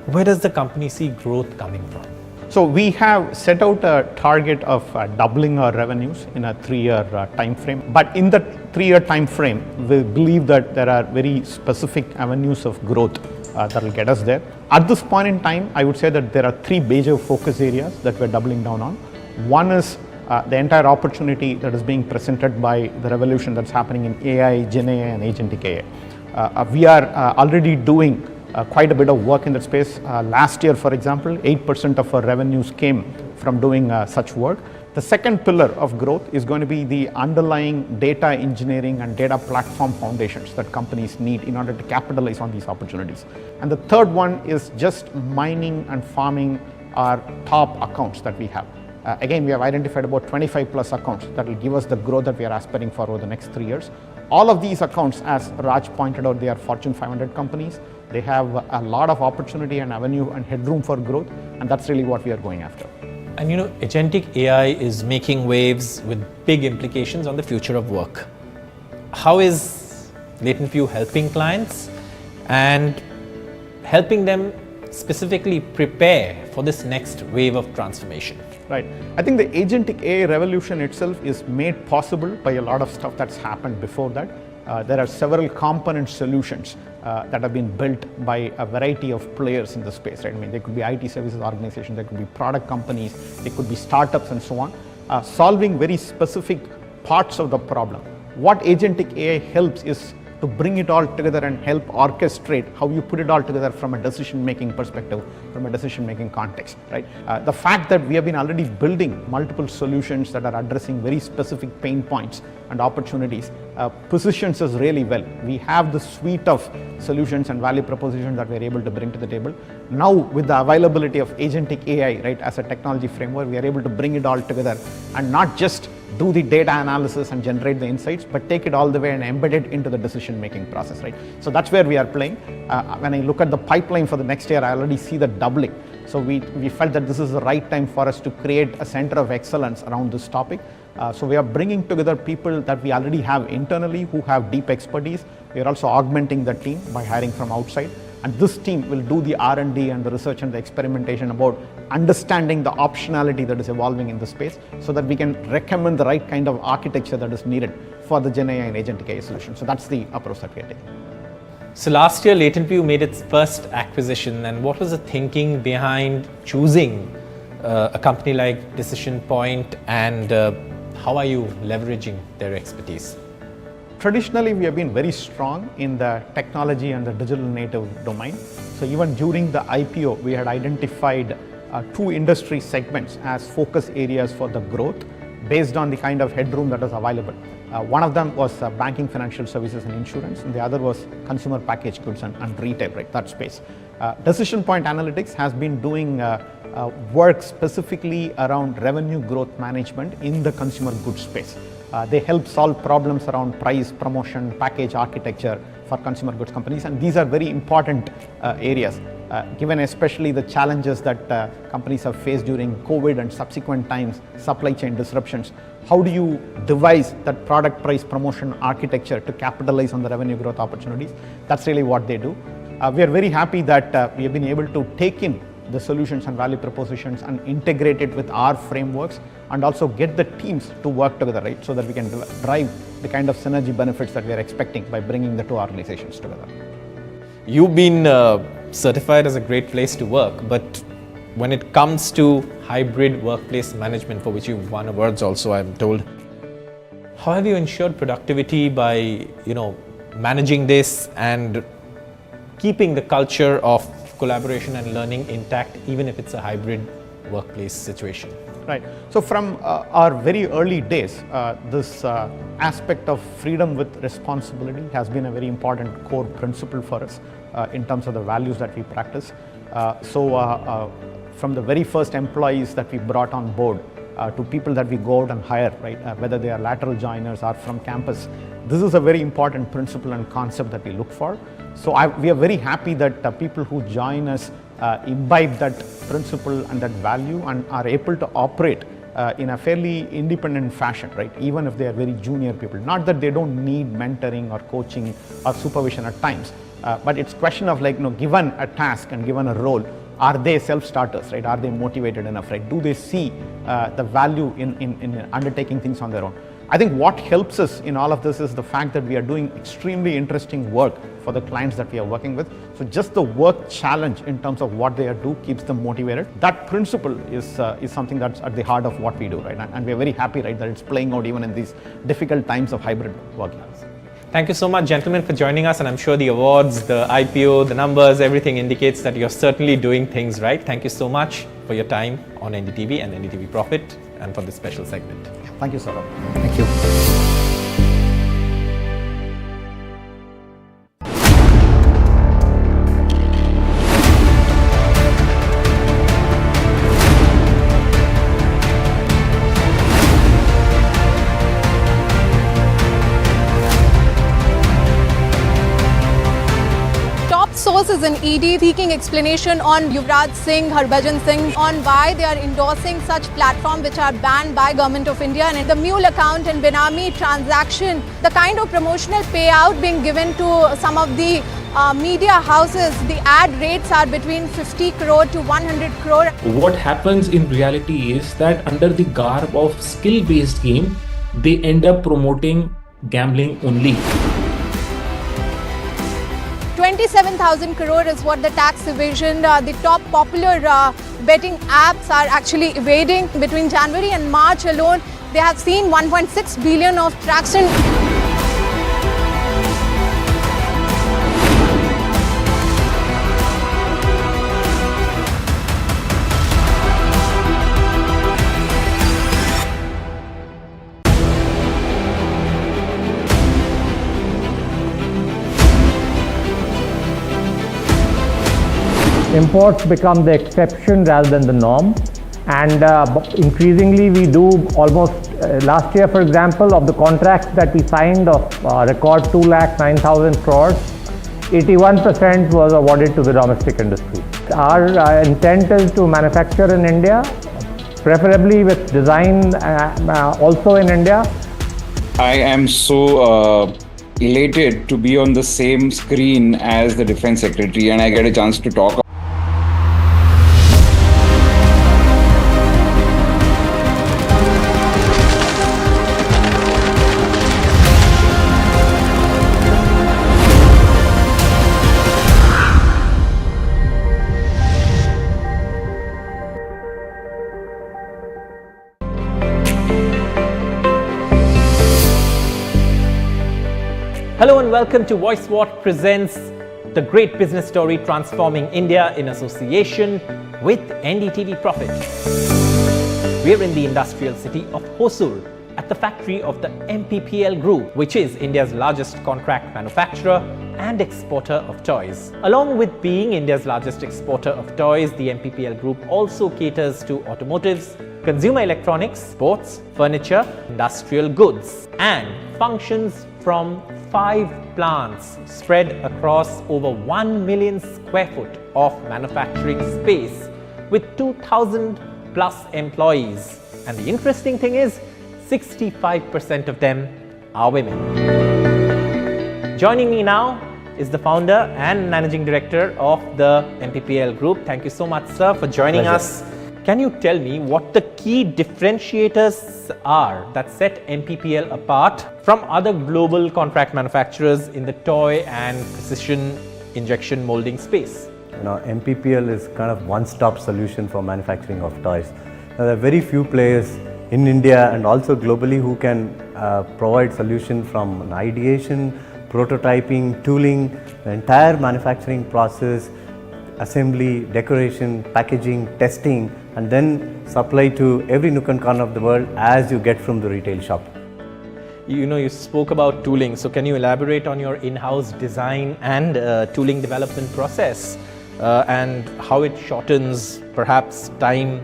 where does the company see growth coming from? So we have set out a target of doubling our revenues in a 3-year time frame. But in that 3-year time frame, we believe that there are very specific avenues of growth that will get us there. At this point in time, I would say that there are 3 major focus areas that we're doubling down on. One is the entire opportunity that is being presented by the revolution that's happening in AI, Gen AI and Agentic AI. We are already doing quite a bit of work in that space. Last year, for example, 8% of our revenues came from doing such work. The second pillar of growth is going to be the underlying data engineering and data platform foundations that companies need in order to capitalize on these opportunities. And the third one is just mining and farming our top accounts that we have. Again, we have identified about 25 plus accounts that will give us the growth that we are aspiring for over the next 3 years. All of these accounts, as Raj pointed out, they are Fortune 500 companies. They have a lot of opportunity and avenue and headroom for growth, and that's really what we are going after. And Agentic AI is making waves with big implications on the future of work. How is LatentView helping clients and helping them specifically prepare for this next wave of transformation? Right. I think the Agentic AI revolution itself is made possible by a lot of stuff that's happened before that. There are several component solutions that have been built by a variety of players in the space, right? I mean, there could be IT services organizations, there could be product companies, there could be startups and so on, solving very specific parts of the problem. What agentic AI helps is to bring it all together and help orchestrate how you put it all together from a decision-making perspective, from a decision-making context, right? The fact that we have been already building multiple solutions that are addressing very specific pain points and opportunities positions us really well. We have the suite of solutions and value propositions that we're able to bring to the table. Now, with the availability of agentic AI, right, as a technology framework, we are able to bring it all together and not just do the data analysis and generate the insights, but take it all the way and embed it into the decision-making process, right? So that's where we are playing. When I look at the pipeline for the next year, I already see the doubling. So we felt that this is the right time for us to create a center of excellence around this topic. So we are bringing together people that we already have internally who have deep expertise. We are also augmenting the team by hiring from outside. And this team will do the R&D and the research and the experimentation about understanding the optionality that is evolving in the space so that we can recommend the right kind of architecture that is needed for the Gen AI and agentic AI solution. So that's the approach that we are taking. So last year, LatentView made its first acquisition, and what was the thinking behind choosing a company like Decision Point, and how are you leveraging their expertise? Traditionally, we have been very strong in the technology and the digital native domain. So even during the IPO, we had identified 2 industry segments as focus areas for the growth based on the kind of headroom that was available. One of them was banking, financial services and insurance, and the other was consumer packaged goods and retail, right, that space. Decision Point Analytics has been doing work specifically around revenue growth management in the consumer goods space. They help solve problems around price, promotion, package architecture for consumer goods companies, and these are very important areas, given especially the challenges that companies have faced during COVID and subsequent times, supply chain disruptions. How do you devise that product price promotion architecture to capitalize on the revenue growth opportunities? That's really what they do. We are very happy that we have been able to take in the solutions and value propositions and integrate it with our frameworks and also get the teams to work together, right, so that we can drive the kind of synergy benefits that we are expecting by bringing the 2 organizations together. You've been certified as a great place to work, but when it comes to hybrid workplace management, for which you've won awards also, I'm told, how have you ensured productivity by, managing this and keeping the culture of collaboration and learning intact, even if it's a hybrid workplace situation? Right. So from our very early days, this aspect of freedom with responsibility has been a very important core principle for us in terms of the values that we practice. From the very first employees that we brought on board to people that we go out and hire, right, whether they are lateral joiners or from campus, this is a very important principle and concept that we look for. So we are very happy that people who join us imbibe that principle and that value and are able to operate in a fairly independent fashion, right? Even if they are very junior people. Not that they don't need mentoring or coaching or supervision at times, but it's a question of given a task and given a role, are they self-starters, right? Are they motivated enough, right? Do they see the value in undertaking things on their own? I think what helps us in all of this is the fact that we are doing extremely interesting work for the clients that we are working with. So just the work challenge in terms of what they do keeps them motivated. That principle is something that's at the heart of what we do, right? And we're very happy, right, that it's playing out even in these difficult times of hybrid working. Thank you so much, gentlemen, for joining us, and I'm sure the awards, the IPO, the numbers, everything indicates that you're certainly doing things right. Thank you so much for your time on NDTV and NDTV Profit and for this special segment. Thank you, Saurabh. Thank you. Sources in ED seeking explanation on Yuvraj Singh, Harbhajan Singh, on why they are endorsing such platforms which are banned by Government of India, and the mule account and Benami transaction, the kind of promotional payout being given to some of the media houses, the ad rates are between 50 crore to 100 crore. What happens in reality is that under the garb of skill-based game, they end up promoting gambling only. 27,000 crore is what the tax evasion, the top popular betting apps are actually evading. Between January and March alone, they have seen 1.6 billion of traction. Imports become the exception rather than the norm, and increasingly we do almost last year, for example, of the contracts that we signed of record 2,09,000 crores, 81% was awarded to the domestic industry. Our intent is to manufacture in India, preferably with design also in India. I am so elated to be on the same screen as the Defense Secretary, and I get a chance to talk. Hello and welcome to VoiceWhat presents the great business story transforming India in association with NDTV Profit. We're in the industrial city of Hosur at the factory of the MPPL Group, which is India's largest contract manufacturer and exporter of toys. Along with being India's largest exporter of toys, the MPPL Group also caters to automotives, consumer electronics, sports, furniture, industrial goods, and functions from 5 plants spread across over 1 million square foot of manufacturing space with 2,000 plus employees. And the interesting thing is, 65% of them are women. Joining me now is the founder and managing director of the MPPL Group. Thank you so much, sir, for joining us. Can you tell me what the key differentiators are that set MPPL apart from other global contract manufacturers in the toy and precision injection molding space? MPPL is kind of one-stop solution for manufacturing of toys. There are very few players in India and also globally who can provide solution from an ideation, prototyping, tooling, the entire manufacturing process, assembly, decoration, packaging, testing, and then supply to every nook and corner of the world as you get from the retail shop. You spoke about tooling, so can you elaborate on your in-house design and tooling development process and how it shortens perhaps time,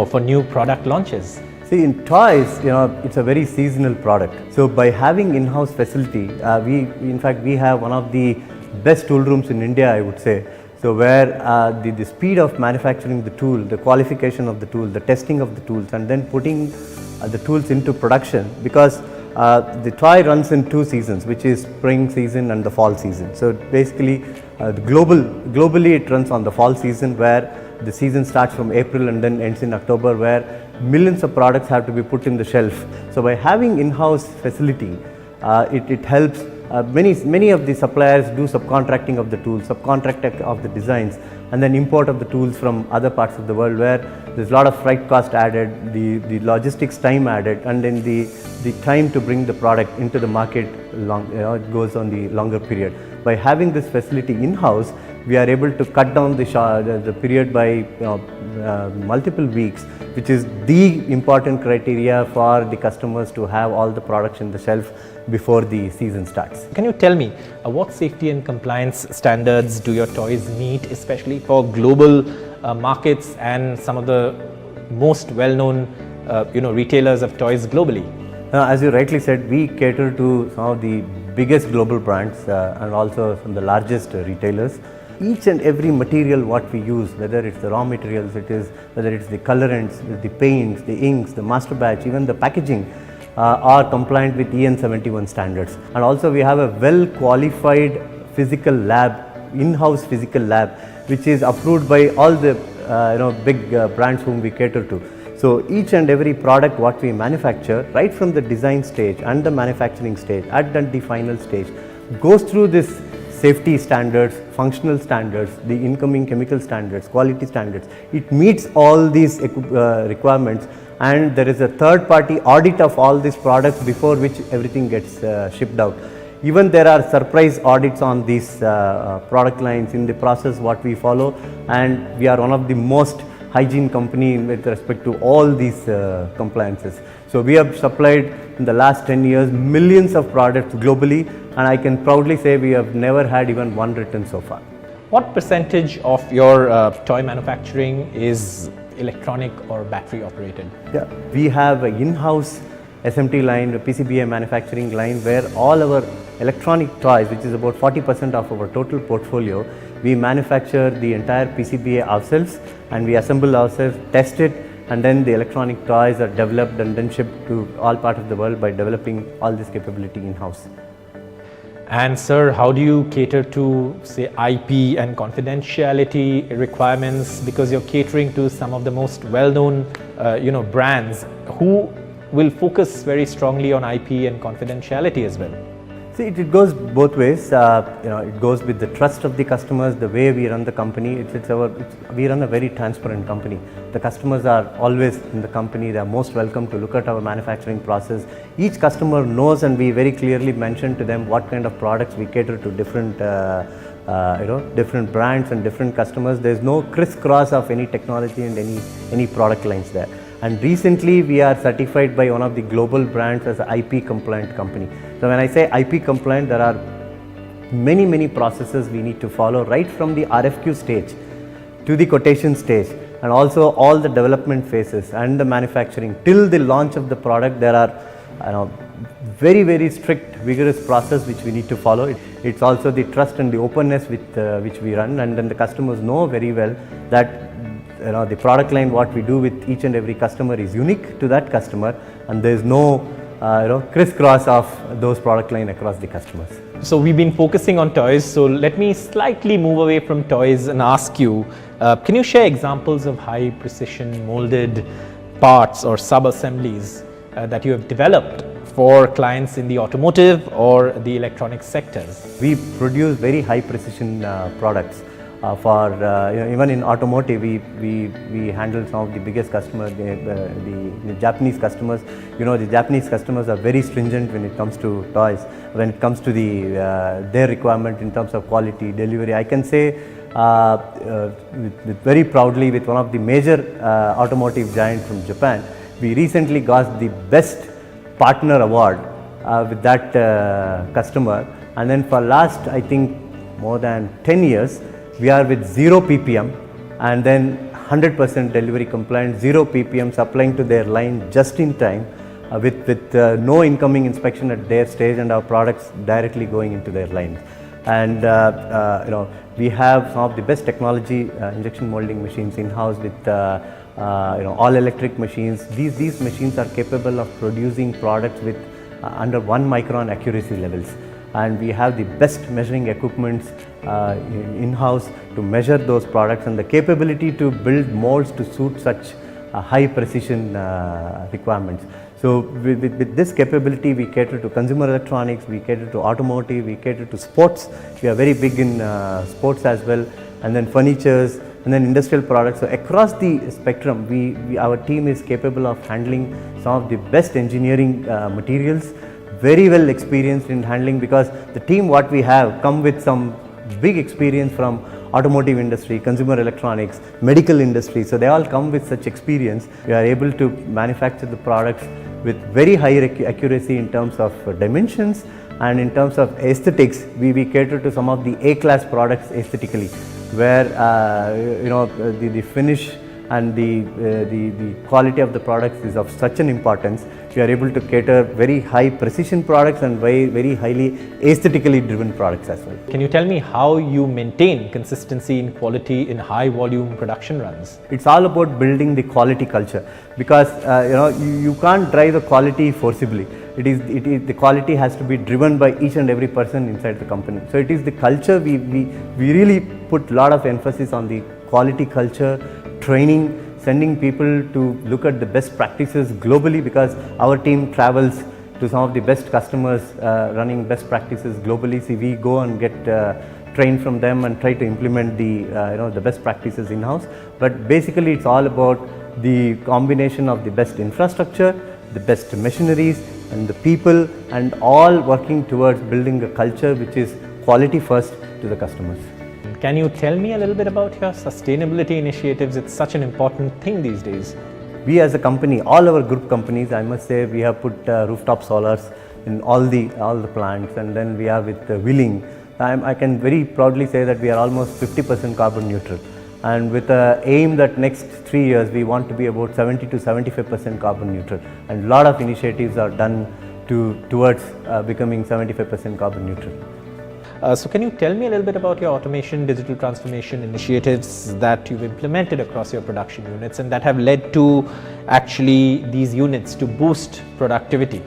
for new product launches? See, in toys, it's a very seasonal product. So by having in-house facility, we have one of the best tool rooms in India, I would say. So where the speed of manufacturing the tool, the qualification of the tool, the testing of the tools, and then putting the tools into production, because the toy runs in 2 seasons, which is spring season and the fall season. So basically, globally it runs on the fall season, where the season starts from April and then ends in October, where millions of products have to be put in the shelf. So by having in-house facility, it helps. Many of the suppliers do subcontracting of the tools, subcontracting of the designs, and then import of the tools from other parts of the world, where there's a lot of freight cost added, the logistics time added, and then the time to bring the product into the market it goes on the longer period. By having this facility in-house, we are able to cut down the period by multiple weeks, which is the important criteria for the customers to have all the products in the shelf before the season starts. Can you tell me what safety and compliance standards do your toys meet, especially for global markets and some of the most well-known retailers of toys globally? As you rightly said, we cater to some of the biggest global brands and also some of the largest retailers. Each and every material what we use, whether it's the raw materials, whether it's the colorants, the paints, the inks, the master batch, even the packaging, are compliant with EN 71 standards. And also we have a well qualified physical lab, in-house physical lab, which is approved by all the big brands whom we cater to. So each and every product what we manufacture, right from the design stage and the manufacturing stage and the final stage, goes through this safety standards, functional standards, the incoming chemical standards, quality standards. It meets all these requirements, and there is a third party audit of all these products before which everything gets shipped out. Even there are surprise audits on these product lines in the process what we follow, and we are one of the most hygiene company with respect to all these compliances. So we have supplied in the last 10 years millions of products globally, and I can proudly say we have never had even one return so far. What percentage of your toy manufacturing is electronic or battery operated? Yeah, we have an in-house SMT line, a PCBA manufacturing line, where all our electronic toys, which is about 40% of our total portfolio, we manufacture the entire PCBA ourselves, and we assemble ourselves, test it, and then the electronic toys are developed and then shipped to all parts of the world by developing all this capability in-house. And sir, how do you cater to, say, IP and confidentiality requirements, because you're catering to some of the most well-known brands who will focus very strongly on IP and confidentiality as well? See, it goes both ways. It goes with the trust of the customers, the way we run the company. We run a very transparent company. The customers are always in the company. They are most welcome to look at our manufacturing process. Each customer knows, and we very clearly mention to them what kind of products we cater to different different brands and different customers. There is no crisscross of any technology and any product lines there. And recently we are certified by one of the global brands as an IP compliant company. So when I say IP compliant, there are many processes we need to follow, right from the RFQ stage to the quotation stage, and also all the development phases and the manufacturing till the launch of the product. There are very strict, vigorous process which we need to follow. It's also the trust and the openness with which we run, and then the customers know very well that the product line what we do with each and every customer is unique to that customer, and there is no crisscross of those product line across the customers. So we've been focusing on toys, so let me slightly move away from toys and ask you, can you share examples of high precision molded parts or sub-assemblies that you have developed for clients in the automotive or the electronic sectors? We produce very high precision products. For even in automotive, we handle some of the biggest customers, the Japanese customers. The Japanese customers are very stringent when it comes to toys, when it comes to their requirement in terms of quality, delivery. I can say very proudly with one of the major automotive giants from Japan, we recently got the best partner award with that customer, and then for last I think more than 10 years we are with 0 ppm and then 100% delivery compliant, 0 ppm supplying to their line just in time with no incoming inspection at their stage, and our products directly going into their lines. And we have some of the best technology injection molding machines in-house with all electric machines. These machines are capable of producing products with under 1 micron accuracy levels, and we have the best measuring equipments in-house to measure those products, and the capability to build molds to suit such high precision requirements. So with this capability, we cater to consumer electronics, we cater to automotive, we cater to sports. We are very big in sports as well, and then furnitures, and then industrial products. So across the spectrum, our team is capable of handling some of the best engineering materials, very well experienced in handling, because the team what we have come with some big experience from automotive industry, consumer electronics, medical industry. So they all come with such experience. We are able to manufacture the products with very high accuracy in terms of dimensions, and in terms of aesthetics, we cater to some of the A-class products aesthetically, where the finish and the quality of the products is of such an importance. We are able to cater very high precision products and very highly aesthetically driven products as well. Can you tell me how you maintain consistency in quality in high volume production runs? It's all about building the quality culture, because you can't drive the quality forcibly. The quality has to be driven by each and every person inside the company. So it is the culture. We really put a lot of emphasis on the quality culture, training, sending people to look at the best practices globally, because our team travels to some of the best customers running best practices globally. See, we go and get trained from them and try to implement the best practices in-house. But basically it's all about the combination of the best infrastructure, the best machineries and the people, and all working towards building a culture which is quality first to the customers. Can you tell me a little bit about your sustainability initiatives? It's such an important thing these days. We as a company, all our group companies, I must say, we have put rooftop solars in all the plants, and then we are with Wheeling. I can very proudly say that we are almost 50% carbon neutral, and with the aim that next 3 years we want to be about 70 to 75% carbon neutral, and a lot of initiatives are done towards becoming 75% carbon neutral. So can you tell me a little bit about your automation, digital transformation initiatives that you've implemented across your production units and that have led to actually these units to boost productivity?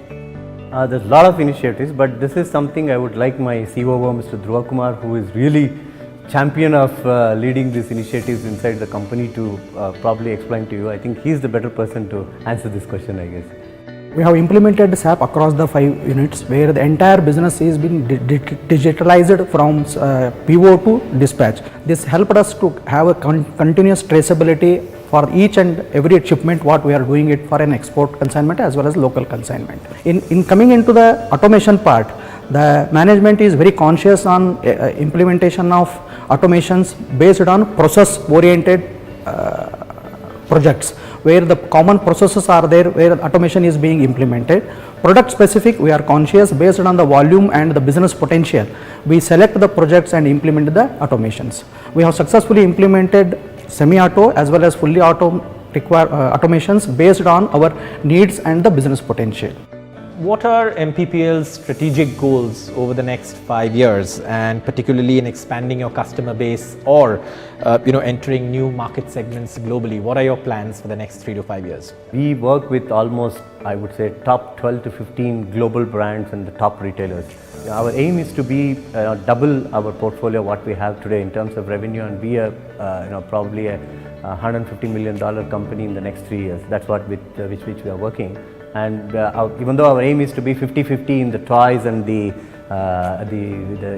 There's a lot of initiatives, but this is something I would like my COO, Mr. Dhruva Kumar, who is really champion of leading these initiatives inside the company, to probably explain to you. I think he's the better person to answer this question, I guess. We have implemented SAP across the 5 units, where the entire business is been digitalized from PO to dispatch. This helped us to have a continuous traceability for each and every shipment what we are doing it for an export consignment as well as local consignment. In coming into the automation part, the management is very conscious on implementation of automations based on process oriented projects, where the common processes are there, where automation is being implemented. Product specific, we are conscious based on the volume and the business potential. We select the projects and implement the automations. We have successfully implemented semi-auto as well as fully automations based on our needs and the business potential. What are MPPL's strategic goals over the next 5 years, and particularly in expanding your customer base or entering new market segments globally? What are your plans for the next 3 to 5 years? We work with almost, I would say, top 12 to 15 global brands and the top retailers. Our aim is to be double our portfolio what we have today in terms of revenue, and be probably a $150 million company in the next 3 years. That's what with which we are working. And even though our aim is to be 50-50 in the toys and the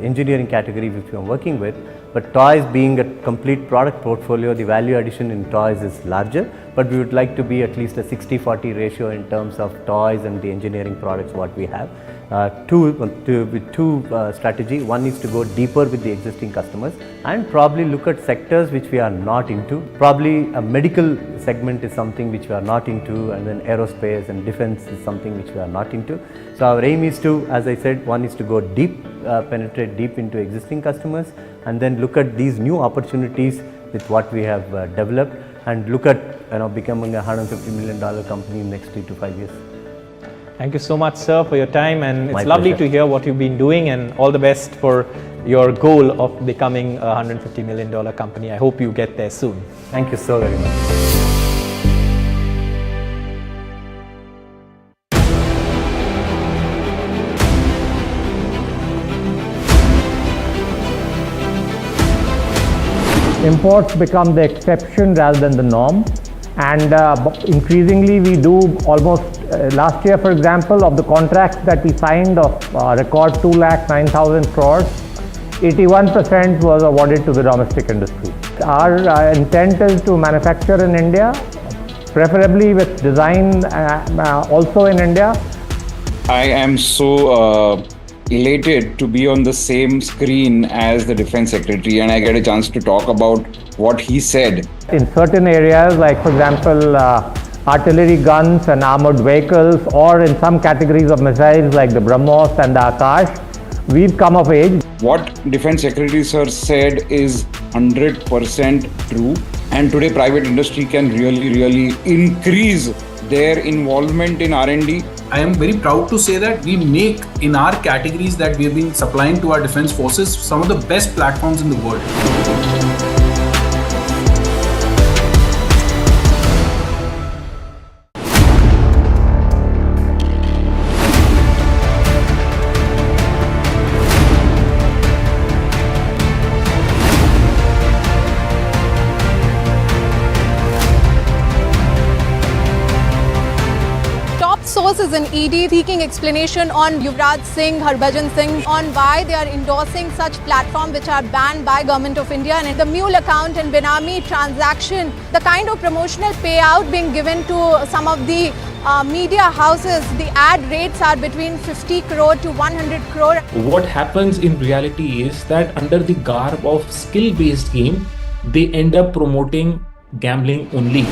engineering category which we are working with, but toys being a complete product portfolio, the value addition in toys is larger, but we would like to be at least a 60-40 ratio in terms of toys and the engineering products what we have. With two strategy. One is to go deeper with the existing customers and probably look at sectors which we are not into. Probably a medical segment is something which we are not into, and then aerospace and defense is something which we are not into. So our aim is to, as I said, one is to go deep, penetrate deep into existing customers, and then look at these new opportunities with what we have developed, and look at becoming a $150 million company in the next 3 to 5 years. Thank you so much, sir, for your time, and it's My lovely pleasure. to hear what you've been doing, and all the best for your goal of becoming a $150 million company. I hope you get there soon. Thank you so very much. Imports become the exception rather than the norm, and increasingly we do almost last year, for example, of the contracts that we signed of record 2,09,000 crores, 81% was awarded to the domestic industry. Our intent is to manufacture in India, preferably with design also in India. I am so elated to be on the same screen as the Defense Secretary, and I get a chance to talk about what he said. In certain areas, like for example, artillery guns and armored vehicles, or in some categories of missiles like the BrahMos and the Akash, we've come of age. What Defense Secretary Sir said is 100% true, and today private industry can really increase their involvement in R&D. I am very proud to say that we make, in our categories that we have been supplying to our defense forces, some of the best platforms in the world. Sources is an ED seeking explanation on Yuvraj Singh, Harbhajan Singh, on why they are endorsing such platforms which are banned by Government of India, and the mule account and Benami transaction, the kind of promotional payout being given to some of the media houses, the ad rates are between 50 crore to 100 crore. What happens in reality is that under the garb of skill-based game, they end up promoting gambling only.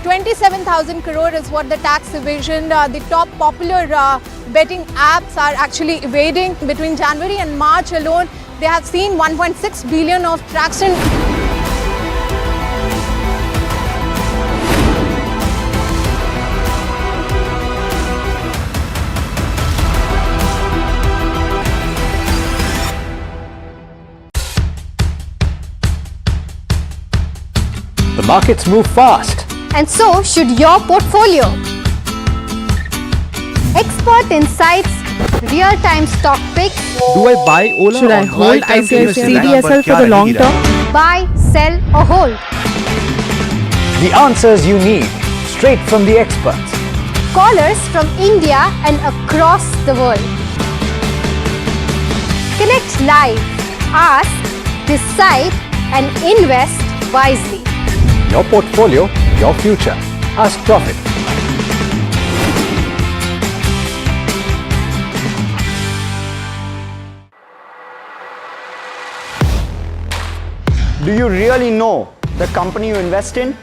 27,000 crore is what the tax evasion, the top popular betting apps are actually evading. Between January and March alone, they have seen 1.6 billion of traction. The markets move fast. And so should your portfolio. Expert insights, real-time stock picks. Do I buy Ola? Should I hold CDSL for the long term? Buy, sell or hold. The answers you need, straight from the experts. Callers from India and across the world. Connect live, ask, decide and invest wisely. Your portfolio, your future. Ask Profit. Do you really know the company you invest in?